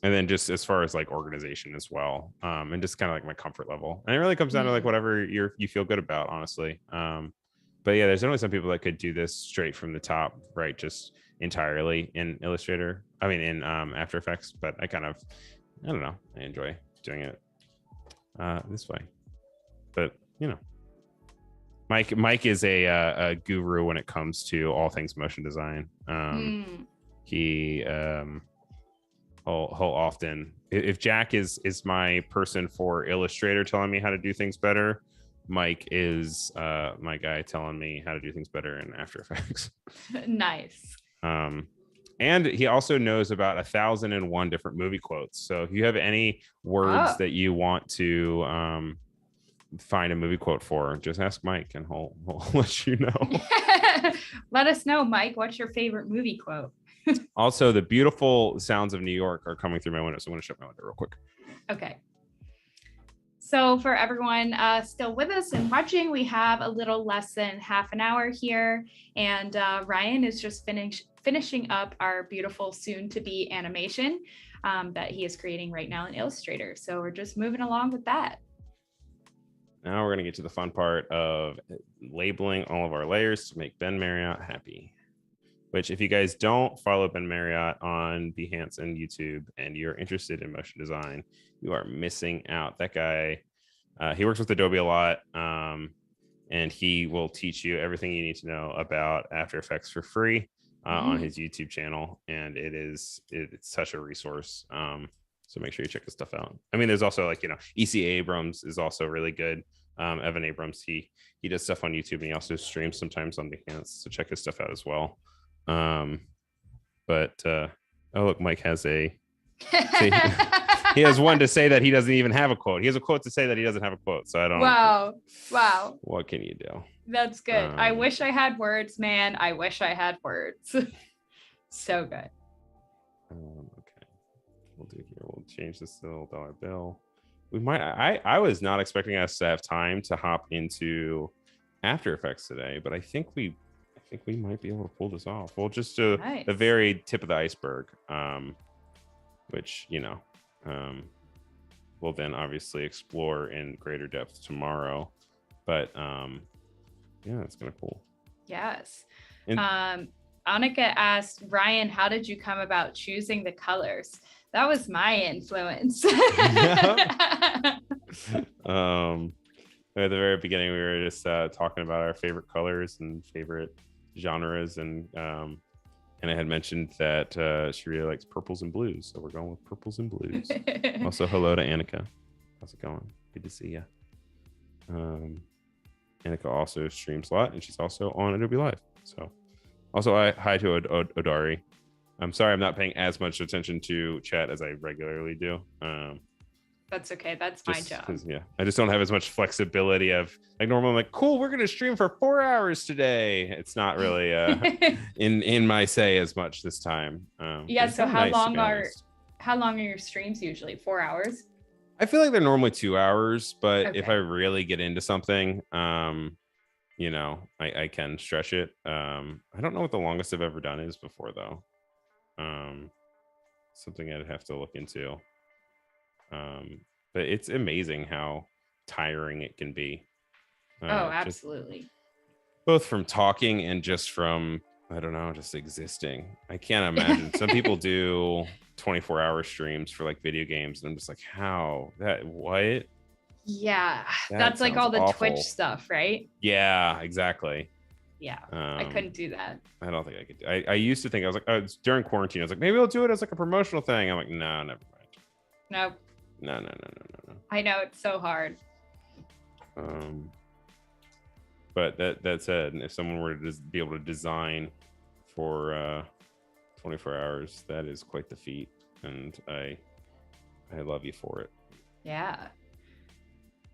and then just as far as like organization as well, and just kind of like my comfort level, and it really comes down to like whatever you feel good about, honestly. But yeah, there's only some people that could do this straight from the top, right? Just entirely in Illustrator. I mean, in After Effects. But I don't know. I enjoy doing it this way. But you know, Mike is a guru when it comes to all things motion design. He'll often, if Jack is my person for Illustrator telling me how to do things better, Mike is my guy telling me how to do things better in After Effects. Nice. And he also knows about 1,001 different movie quotes. So if you have any words that you want to find a movie quote for, just ask Mike and he'll let you know. Let us know, Mike. What's your favorite movie quote? Also, the beautiful sounds of New York are coming through my window. So I'm going to shut my window real quick. Okay. So for everyone still with us and watching, we have a little less than half an hour here. And Ryan is just finishing up our beautiful soon-to-be animation that he is creating right now in Illustrator. So we're just moving along with that. Now we're going to get to the fun part of labeling all of our layers to make Ben Marriott happy. which if you guys don't follow Ben Marriott on Behance and YouTube and you're interested in motion design, you are missing out. That guy, he works with Adobe a lot, and he will teach you everything you need to know about After Effects for free on his YouTube channel. And it's such a resource. So make sure you check his stuff out. I mean, there's also like, EC Abrams is also really good. Evan Abrams, he does stuff on YouTube, and he also streams sometimes on Behance. So check his stuff out as well. Oh look, Mike has he has one to say that he doesn't even have a quote. He has a quote to say that he doesn't have a quote. So I don't. Wow. What can you do? That's good. I wish I had words, man. I wish I had words. So good. Okay. We'll do here. We'll change this to a dollar bill. We might. I was not expecting us to have time to hop into After Effects today, but I think we might be able to pull this off. We'll just do the very tip of the iceberg, which we'll then obviously explore in greater depth tomorrow. But yeah, it's kind of cool. Yes. And Annika asked, Ryan, how did you come about choosing the colors? That was my influence. At the very beginning, we were just talking about our favorite colors and favorite genres, and I had mentioned that she really likes purples and blues, so we're going with purples and blues. Also, hello to Annika. How's it going? Good to see you. Annika also streams a lot, and she's also on Adobe Live. So, also hi to Odari. I'm sorry I'm not paying as much attention to chat as I regularly do. That's okay. That's my job. Yeah, I just don't have as much flexibility of like normal. I'm like, cool, we're gonna stream for 4 hours today. It's not really in my say as much this time. Yeah. So how long are your streams usually? 4 hours? I feel like they're normally 2 hours, but Okay. if I really get into something, I can stretch it. I don't know what the longest I've ever done is before though. Something I'd have to look into. But it's amazing how tiring it can be. Absolutely. Both from talking and just from, I don't know, just existing. I can't imagine. Some people do 24-hour streams for like video games, and I'm just like, what? Yeah, that's like all the awful Twitch stuff, right? Yeah, exactly. Yeah, I couldn't do that. I don't think I could. I used to think, I was like, it's during quarantine. I was like, maybe I'll do it as like a promotional thing. I'm like, no, never mind. Nope. No. I know, it's so hard. But that said, if someone were to be able to design for 24 hours, that is quite the feat, and I love you for it. Yeah.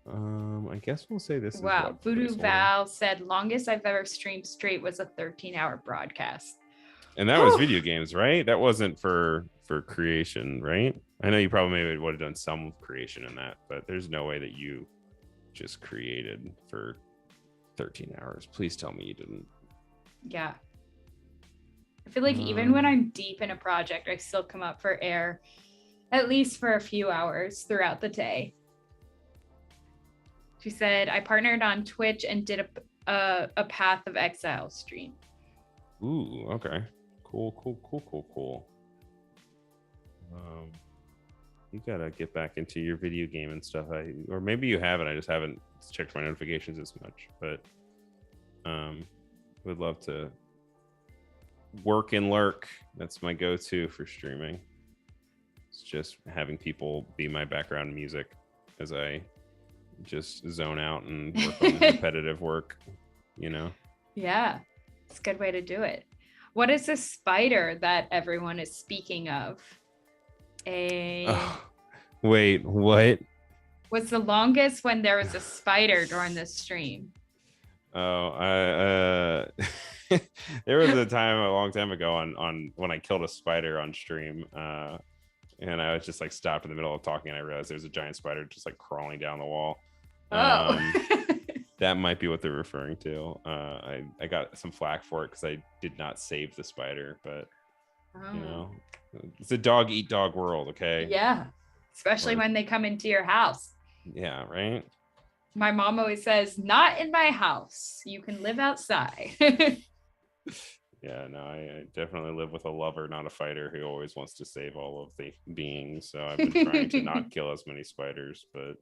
I guess we'll say this. Wow. Voodoo Val said longest I've ever streamed straight was a 13-hour broadcast. And that was video games, right? That wasn't for creation, right? I know you probably maybe would have done some creation in that, but there's no way that you just created for 13 hours. Please tell me you didn't. Yeah. I feel like even when I'm deep in a project, I still come up for air at least for a few hours throughout the day. She said, I partnered on Twitch and did a Path of Exile stream. Ooh, okay. Cool. You gotta get back into your video game and stuff. Or maybe you haven't. I just haven't checked my notifications as much. But would love to work and lurk. That's my go-to for streaming. It's just having people be my background music as I just zone out and work on repetitive work, Yeah, it's a good way to do it. What is this spider that everyone is speaking of? Wait, what? Was the longest when there was a spider during this stream? There was a time a long time ago on when I killed a spider on stream, and I was just like stopped in the middle of talking, and I realized there was a giant spider just like crawling down the wall. That might be what they're referring to. I got some flack for it because I did not save the spider, but it's a dog eat dog world, okay? Yeah, especially when they come into your house. Yeah, right. My mom always says, not in my house. You can live outside. Yeah, no, I definitely live with a lover, not a fighter, who always wants to save all of the beings. So I've been trying to not kill as many spiders, but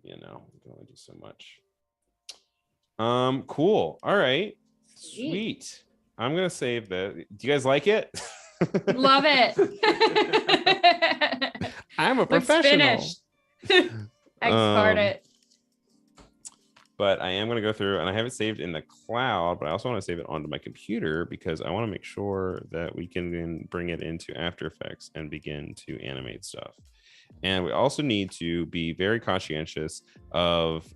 you know, you can only do so much. Cool. All right. Sweet. I'm gonna save that. Do you guys like it? Love it. I'm a Looks professional. finished. Export it. But I am going to go through, and I have it saved in the cloud, but I also want to save it onto my computer because I want to make sure that we can then bring it into After Effects and begin to animate stuff. And we also need to be very conscientious of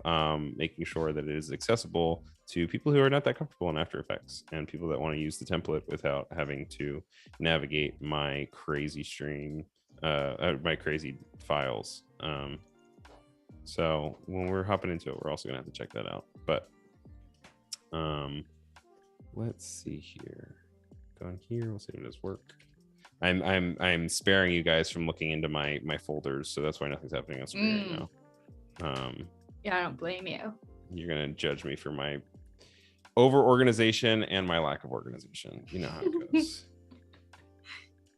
making sure that it is accessible to people who are not that comfortable in After Effects and people that want to use the template without having to navigate my crazy stream, my crazy files. So when we're hopping into it, we're also gonna have to check that out. But let's see here. Go on here. We'll see if it does work. I'm sparing you guys from looking into my folders, so that's why nothing's happening on screen right now. Yeah, I don't blame you. You're gonna judge me for my over organization and my lack of organization. You know how it goes.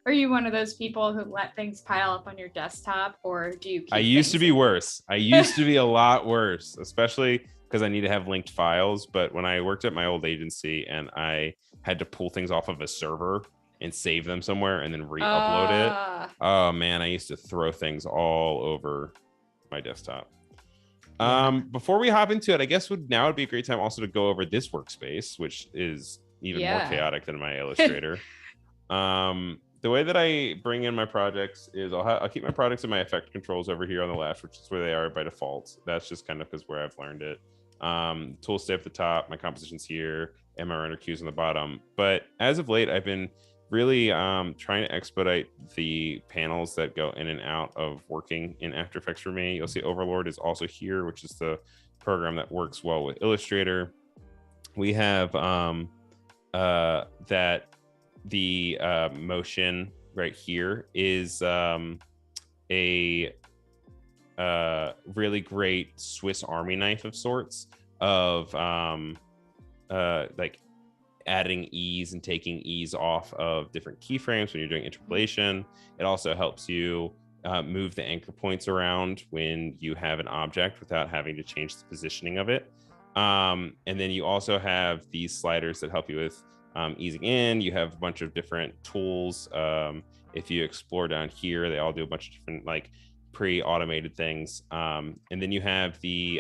Are you one of those people who let things pile up on your desktop, or do you keep I used to be worse. I used to be a lot worse, especially because I need to have linked files. But when I worked at my old agency and I had to pull things off of a server and save them somewhere and then re-upload it. Oh man, I used to throw things all over my desktop. Before we hop into it, I guess now would be a great time also to go over this workspace, which is even more chaotic than my Illustrator. The way that I bring in my projects is I'll keep my projects and my effect controls over here on the left, which is where they are by default. That's just kind of because where I've learned it. Tools stay at the top, my compositions here, and my render cues on the bottom. But as of late, I've been really trying to expedite the panels that go in and out of working in After Effects for me. You'll see Overlord is also here, which is the program that works well with Illustrator. We have that the motion right here is a really great Swiss Army knife of sorts of like adding ease and taking ease off of different keyframes when you're doing interpolation. It also helps you move the anchor points around when you have an object without having to change the positioning of it. And then you also have these sliders that help you with easing in. You have a bunch of different tools. If you explore down here, they all do a bunch of different like pre-automated things. And then you have the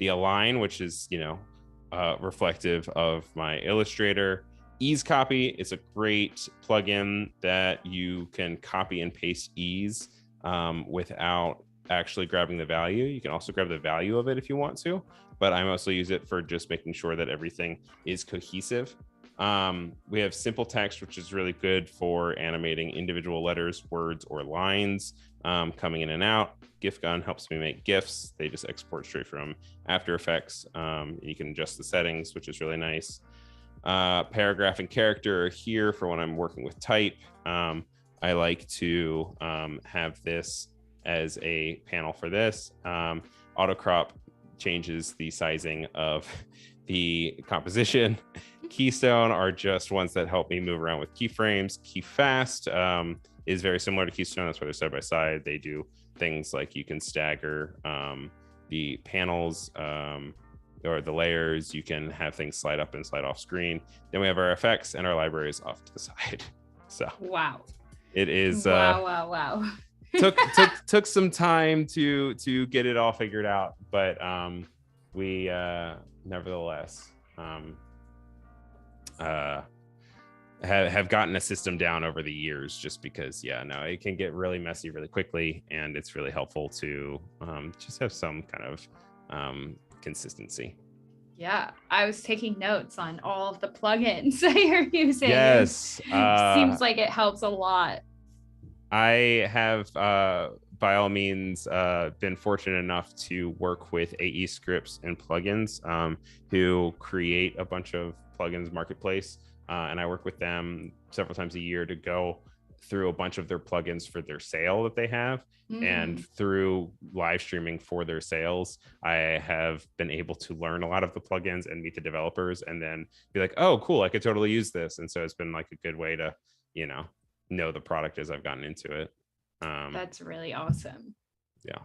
align, which is, you know, reflective of my Illustrator. Ease copy is a great plugin that you can copy and paste ease without actually grabbing the value. You can also grab the value of it if you want to, but I mostly use it for just making sure that everything is cohesive. We have simple text, which is really good for animating individual letters, words, or lines coming in and out. GIF gun helps me make GIFs. They just export straight from After Effects. You can adjust the settings, which is really nice. Paragraph and character are here for when I'm working with type. I like to have this as a panel for this. Auto crop changes the sizing of the composition. Keystone are just ones that help me move around with keyframes. Key fast is very similar to Keystone. That's why they're side by side. They do things like you can stagger the panels or the layers. You can have things slide up and slide off screen. Then we have our effects and our libraries off to the side. So wow, it is wow. took some time to get it all figured out, but we nevertheless have gotten a system down over the years, just because it can get really messy really quickly, and it's really helpful to just have some kind of consistency. Yeah, I was taking notes on all of the plugins that you're using. Yes, seems like it helps a lot. I have by all means been fortunate enough to work with AE Scripts and plugins who create a bunch of plugins marketplace, and I work with them several times a year to go through a bunch of their plugins for their sale that they have. And through live streaming for their sales, I have been able to learn a lot of the plugins and meet the developers and then be like, oh, cool, I could totally use this. And so it's been like a good way to, know the product as I've gotten into it. That's really awesome. Yeah.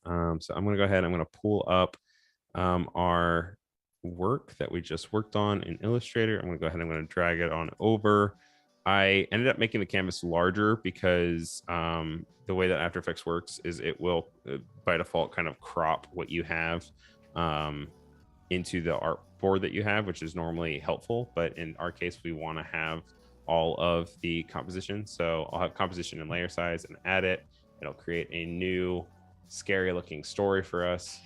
So I'm going to go ahead. I'm going to pull up our work that we just worked on in Illustrator. I'm going to go ahead and I'm going to drag it on over. I ended up making the canvas larger because the way that After Effects works is it will by default kind of crop what you have into the artboard that you have, which is normally helpful. But in our case, we want to have all of the composition. So I'll have composition and layer size and add it. It'll create a new scary looking story for us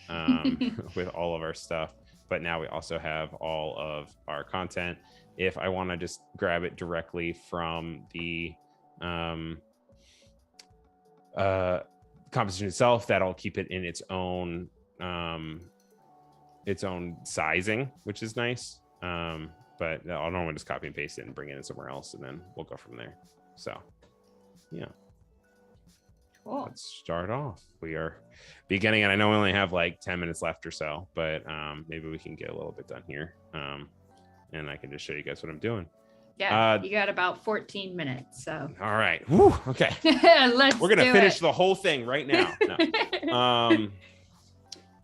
with all of our stuff. But now we also have all of our content. If I want to just grab it directly from the composition itself, that'll keep it in its own sizing, which is nice. But I'll normally just copy and paste it and bring it in somewhere else, and then we'll go from there. So, yeah. Cool. Let's start off. We are beginning, and I know we only have like 10 minutes left or so, but maybe we can get a little bit done here. And I can just show you guys what I'm doing. Yeah, you got about 14 minutes. So. All right. Whew, okay. We're going to finish the whole thing right now. No.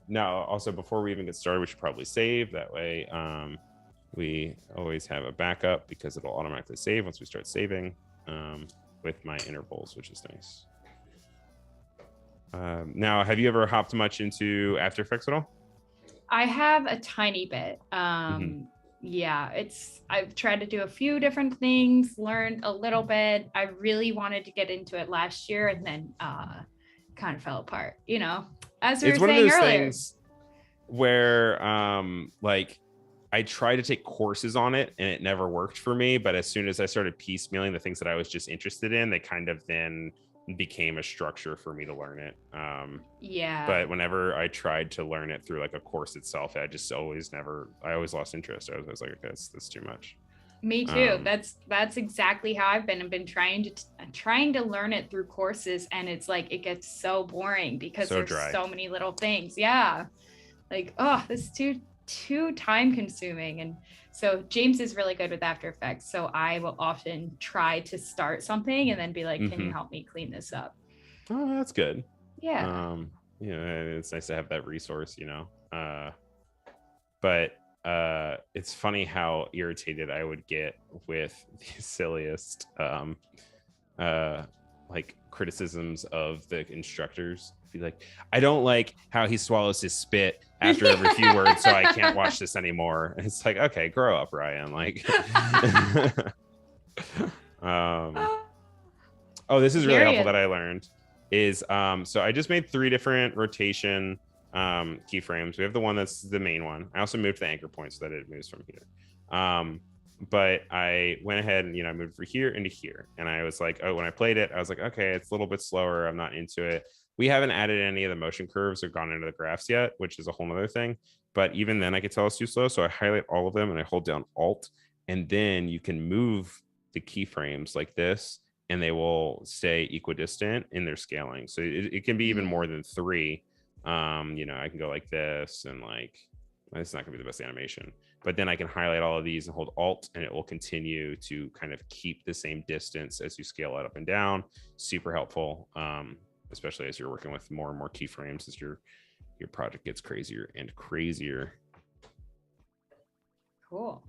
No, also, before we even get started, we should probably save. That way, we always have a backup because it'll automatically save once we start saving with my intervals, which is nice. Now, have you ever hopped much into After Effects at all? I have a tiny bit. Yeah, I've tried to do a few different things, learned a little bit. I really wanted to get into it last year and then kind of fell apart, as we were saying earlier. It's one of those things where like I tried to take courses on it and it never worked for me. But as soon as I started piecemealing the things that I was just interested in, they kind of then became a structure for me to learn it. Yeah. But whenever I tried to learn it through like a course itself, I always lost interest. I was like, okay, that's too much. Me too. That's exactly how I've been trying to learn it through courses, and it's like it gets so boring because there's so many little things. Yeah. Like, oh, this is too time consuming. And so James is really good with After Effects. So I will often try to start something and then be like, can you help me clean this up? Oh, that's good. Yeah. It's nice to have that resource, but it's funny how irritated I would get with the silliest like criticisms of the instructors. Be like, I don't like how he swallows his spit after every few words, so I can't watch this anymore. And it's like, okay, grow up, Ryan. Like, oh, this is really helpful that I learned is so I just made 3 different rotation keyframes. We have the one that's the main one. I also moved the anchor point so that it moves from here. But I went ahead and I moved from here into here, and I was like, oh, when I played it, I was like, okay, it's a little bit slower. I'm not into it. We haven't added any of the motion curves or gone into the graphs yet, which is a whole other thing. But even then, I could tell it's too slow. So I highlight all of them and I hold down Alt, and then you can move the keyframes like this, and they will stay equidistant in their scaling. So it can be even more than 3. I can go like this, and like it's not gonna be the best animation. But then I can highlight all of these and hold Alt, and it will continue to kind of keep the same distance as you scale it up and down. Super helpful, especially as you're working with more and more keyframes as your project gets crazier and crazier. Cool.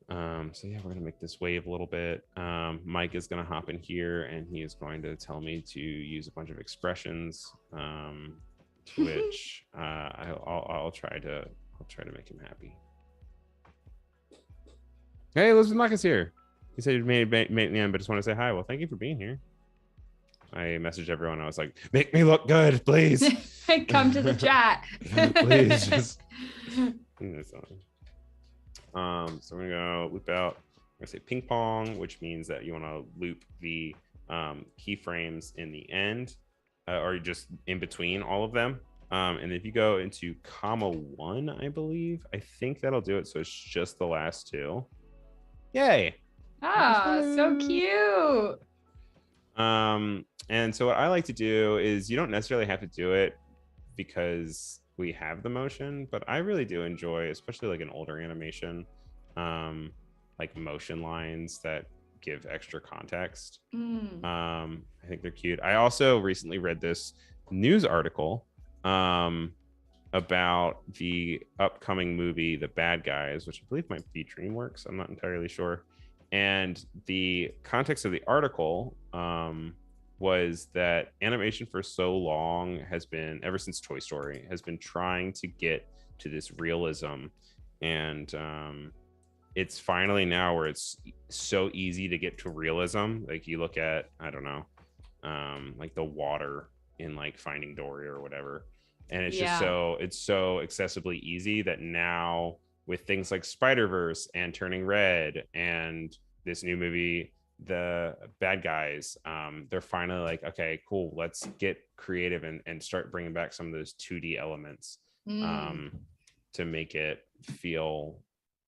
So yeah, we're gonna make this wave a little bit. Mike is gonna hop in here, and he is going to tell me to use a bunch of expressions, which I'll try to make him happy. Hey, Elizabeth Mack is here. He said you made the end, but just want to say hi. Well, thank you for being here. I messaged everyone. I was like, make me look good, please. Come to the chat. Please, just. So we're gonna loop out. I'm gonna say ping pong, which means that you want to loop the keyframes in the end, or just in between all of them. And if you go into (1), I believe, I think that'll do it. So it's just the last 2. Yay! Ah, so cute. And so what I like to do is, you don't necessarily have to do it because we have the motion, but I really do enjoy, especially like an older animation, like motion lines that give extra context. I think they're cute. I also recently read this news article about the upcoming movie The Bad Guys, which I believe might be DreamWorks. I'm not entirely sure. And the context of the article was that animation for so long has been, ever since Toy Story, has been trying to get to this realism. And it's finally now where it's so easy to get to realism. Like you look at, I don't know, like the water in like Finding Dory or whatever. And it's just so accessibly easy that now with things like Spider-Verse and Turning Red and this new movie, The Bad Guys, they're finally like, okay, cool, let's get creative and start bringing back some of those 2D elements to make it feel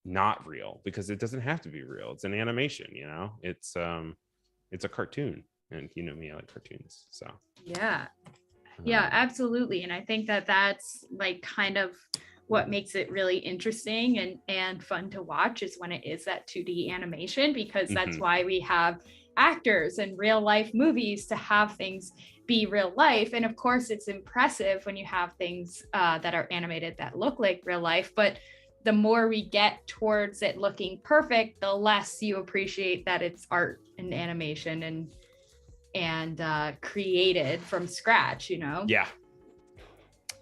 not real, because it doesn't have to be real. It's an animation, you know, it's a cartoon, and you know me, I like cartoons. So yeah, absolutely. And I think that that's like kind of what makes it really interesting and fun to watch, is when it is that 2D animation, because that's why we have actors and real life movies, to have things be real life. And of course it's impressive when you have things that are animated that look like real life, but the more we get towards it looking perfect, the less you appreciate that it's art and animation and created from scratch, you know? Yeah.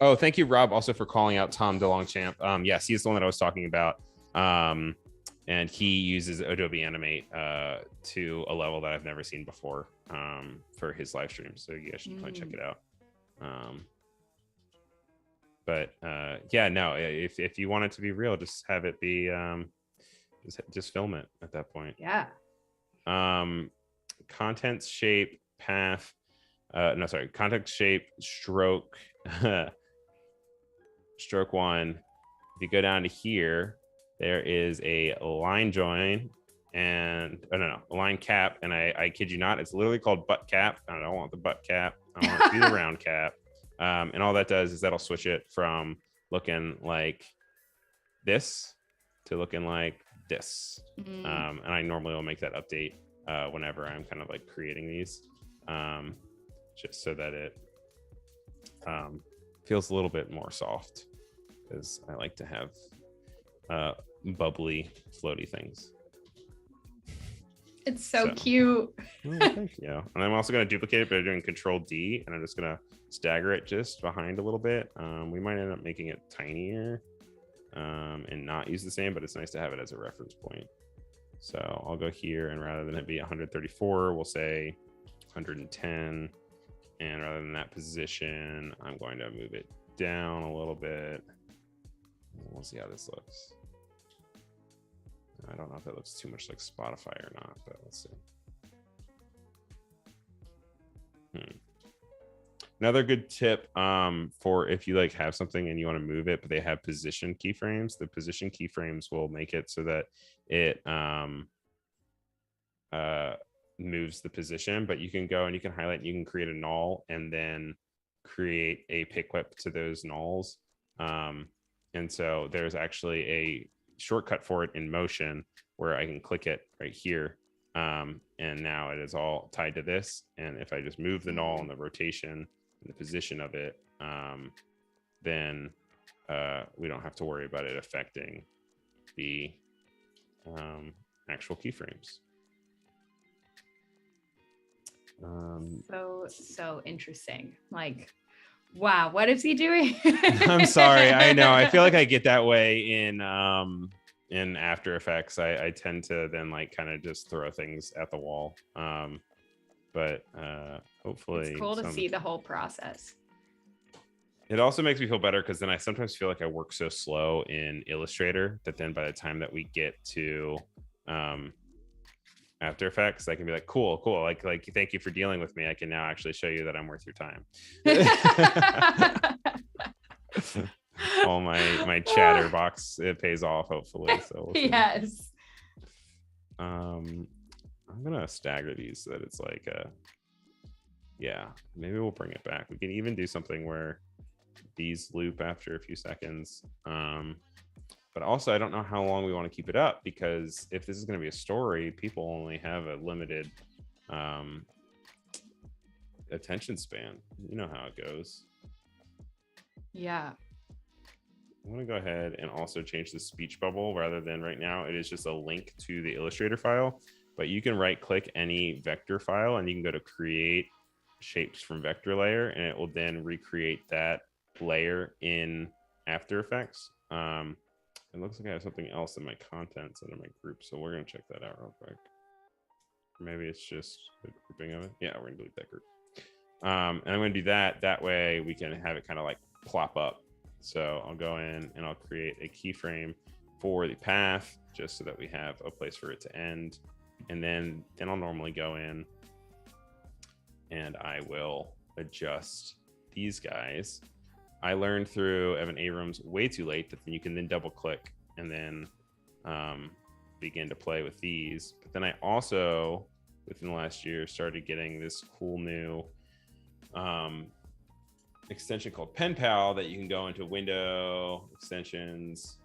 Oh, thank you, Rob, also for calling out Tom DeLongchamp. Yes, he's the one that I was talking about. And he uses Adobe Animate to a level that I've never seen before for his live stream. So you guys should probably check it out. But yeah, no, if you want it to be real, just have it be, just film it at that point. Yeah. Content shape, path, content shape, stroke, stroke one. If you go down to here, there is a line join and a line cap, and I kid you not, it's literally called butt cap. I don't want the butt cap, I want it to be the round cap. And all that does is that'll switch it from looking like this to looking like this. And I normally will make that update whenever I'm kind of like creating these, just so that it feels a little bit more soft, because I like to have bubbly, floaty things. It's so cute. Oh, thank you. And I'm also going to duplicate it by doing Control D, and I'm just going to stagger it just behind a little bit. We might end up making it tinier and not use the same, but it's nice to have it as a reference point. So I'll go here, and rather than it be 134, we'll say 110. And rather than that position, I'm going to move it down a little bit. We'll see how this looks. I don't know if it looks too much like Spotify or not, but let's see. Another good tip for if you like have something and you want to move it, but they have position keyframes. The position keyframes will make it so that it moves the position, but you can go and you can highlight and you can create a null and then create a pick whip to those nulls. And so there's actually a shortcut for it in Motion where I can click it right here. And now it is all tied to this. And if I just move the null and the rotation and the position of it, then we don't have to worry about it affecting the actual keyframes. So interesting. Like, wow, what is he doing? I'm sorry. I know. I feel like I get that way in After Effects. I tend to then like kind of just throw things at the wall. But hopefully it's cool to see the whole process. It also makes me feel better because then I sometimes feel like I work so slow in Illustrator that then by the time that we get to After Effects, I can be like, cool, like thank you for dealing with me. I can now actually show you that I'm worth your time. All my chatter box, it pays off hopefully. So we'll yes. I'm gonna stagger these so that it's like yeah, maybe we'll bring it back. We can even do something where these loop after a few seconds. But also I don't know how long we want to keep it up, because if this is going to be a story, people only have a limited attention span. You know how it goes. Yeah. I'm going to go ahead and also change the speech bubble. Rather than right now, it is just a link to the Illustrator file, but you can right click any vector file and you can go to create shapes from vector layer, and it will then recreate that layer in After Effects. It looks like I have something else in my contents and in my group, so we're going to check that out real quick. Maybe it's just the grouping of it. Yeah, we're going to delete that group. And I'm going to do that. That way we can have it kind of like plop up. So I'll go in and I'll create a keyframe for the path, just so that we have a place for it to end. And then I'll normally go in and I will adjust these guys. I learned through Evan Abrams way too late that you can then double click and then begin to play with these. But then I also, within the last year, started getting this cool new extension called PenPal that you can go into Window, Extensions,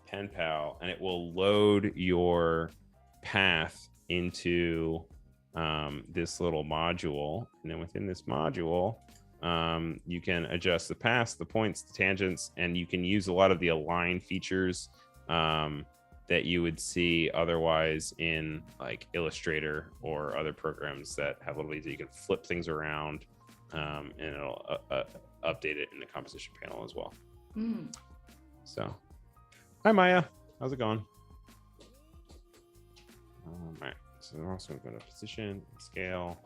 PenPal, and it will load your path into this little module. And then within this module, you can adjust the paths, the points, the tangents, and you can use a lot of the align features that you would see otherwise in like Illustrator or other programs that have little ways that you can flip things around, and it'll update it in the composition panel as well. So, hi Maya, how's it going? All right, so we're also going to go to position, scale.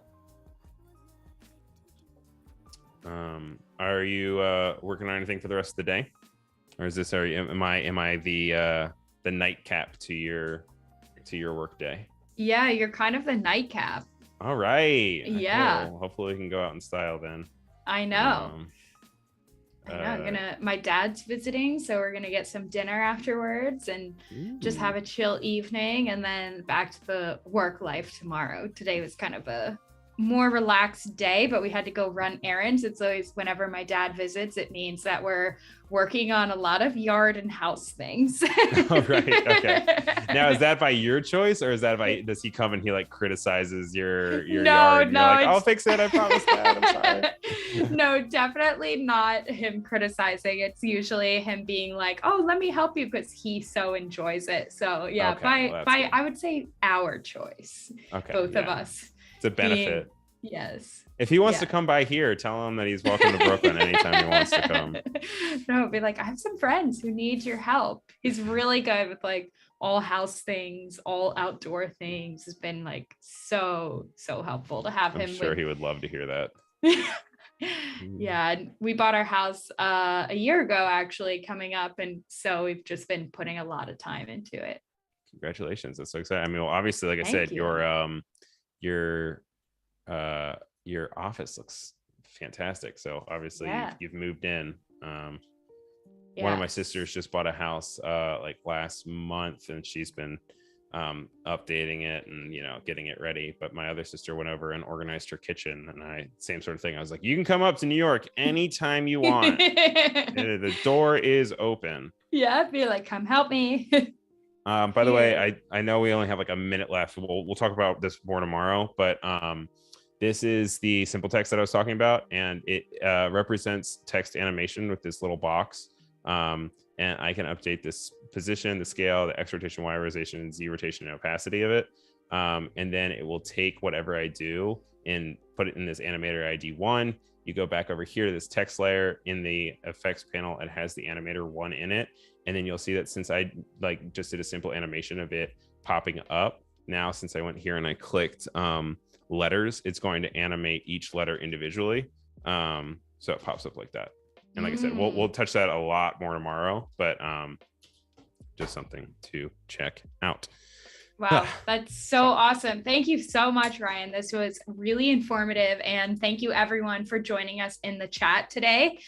Are you working on anything for the rest of the day, or is this am I the nightcap to your work day? Yeah, you're kind of the nightcap. All right. Yeah. Cool. Hopefully we can go out in style then. I know. My dad's visiting, so we're gonna get some dinner afterwards and just have a chill evening, and then back to the work life tomorrow. Today was kind of a more relaxed day, but we had to go run errands. It's always whenever my dad visits, it means that we're working on a lot of yard and house things. Oh, right. Okay. Now, is that by your choice, or is that does he come and he like criticizes your yard? And no, you're like, I'll fix it. I promise that. I'm sorry. No, definitely not him criticizing. It's usually him being like, oh, let me help you, because he so enjoys it. So yeah, okay, by I would say our choice. Okay. Both of us. It's a benefit. Yes. If he wants to come by here, tell him that he's welcome to Brooklyn anytime he wants to come. No, be like, I have some friends who need your help. He's really good with like all house things, all outdoor things. It's been like so helpful to have him. I'm sure he would love to hear that. Yeah, we bought our house a year ago, actually, coming up, and so we've just been putting a lot of time into it. Congratulations. That's so exciting. I mean, well, obviously, like I said, your office looks fantastic. So obviously you've moved in. One of my sisters just bought a house like last month, and she's been updating it and getting it ready. But my other sister went over and organized her kitchen, and same sort of thing. I was like, you can come up to New York anytime you want. The door is open. Yeah, be like, come help me. By the way, I know we only have like a minute left. We'll talk about this more tomorrow, but this is the simple text that I was talking about, and it represents text animation with this little box. And I can update this position, the scale, the X rotation, Y rotation, Z rotation, and opacity of it. And then it will take whatever I do and put it in this animator ID 1. You go back over here to this text layer in the effects panel. It has the animator 1 in it. And then you'll see that since I just did a simple animation of it popping up, now since I went here and I clicked letters, it's going to animate each letter individually. So it pops up like that. And like I said, we'll touch that a lot more tomorrow, but just something to check out. Wow, that's so awesome. Thank you so much, Ryan. This was really informative. And thank you everyone for joining us in the chat today.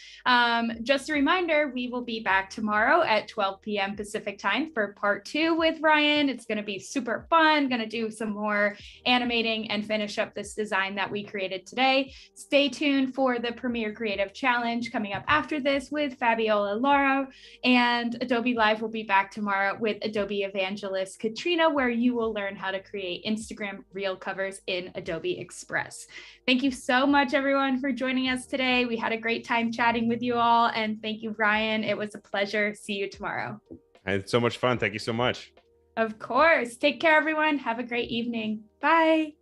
Just a reminder, we will be back tomorrow at 12 p.m. Pacific time for part 2 with Ryan. It's going to be super fun. Going to do some more animating and finish up this design that we created today. Stay tuned for the Premiere Creative Challenge coming up after this with Fabiola Laura. And Adobe Live will be back tomorrow with Adobe evangelist Katrina, where you will learn how to create Instagram reel covers in Adobe Express. Thank you so much, everyone, for joining us today. We had a great time chatting with you all. And thank you, Ryan. It was a pleasure. See you tomorrow. I had so much fun. Thank you so much. Of course. Take care, everyone. Have a great evening. Bye.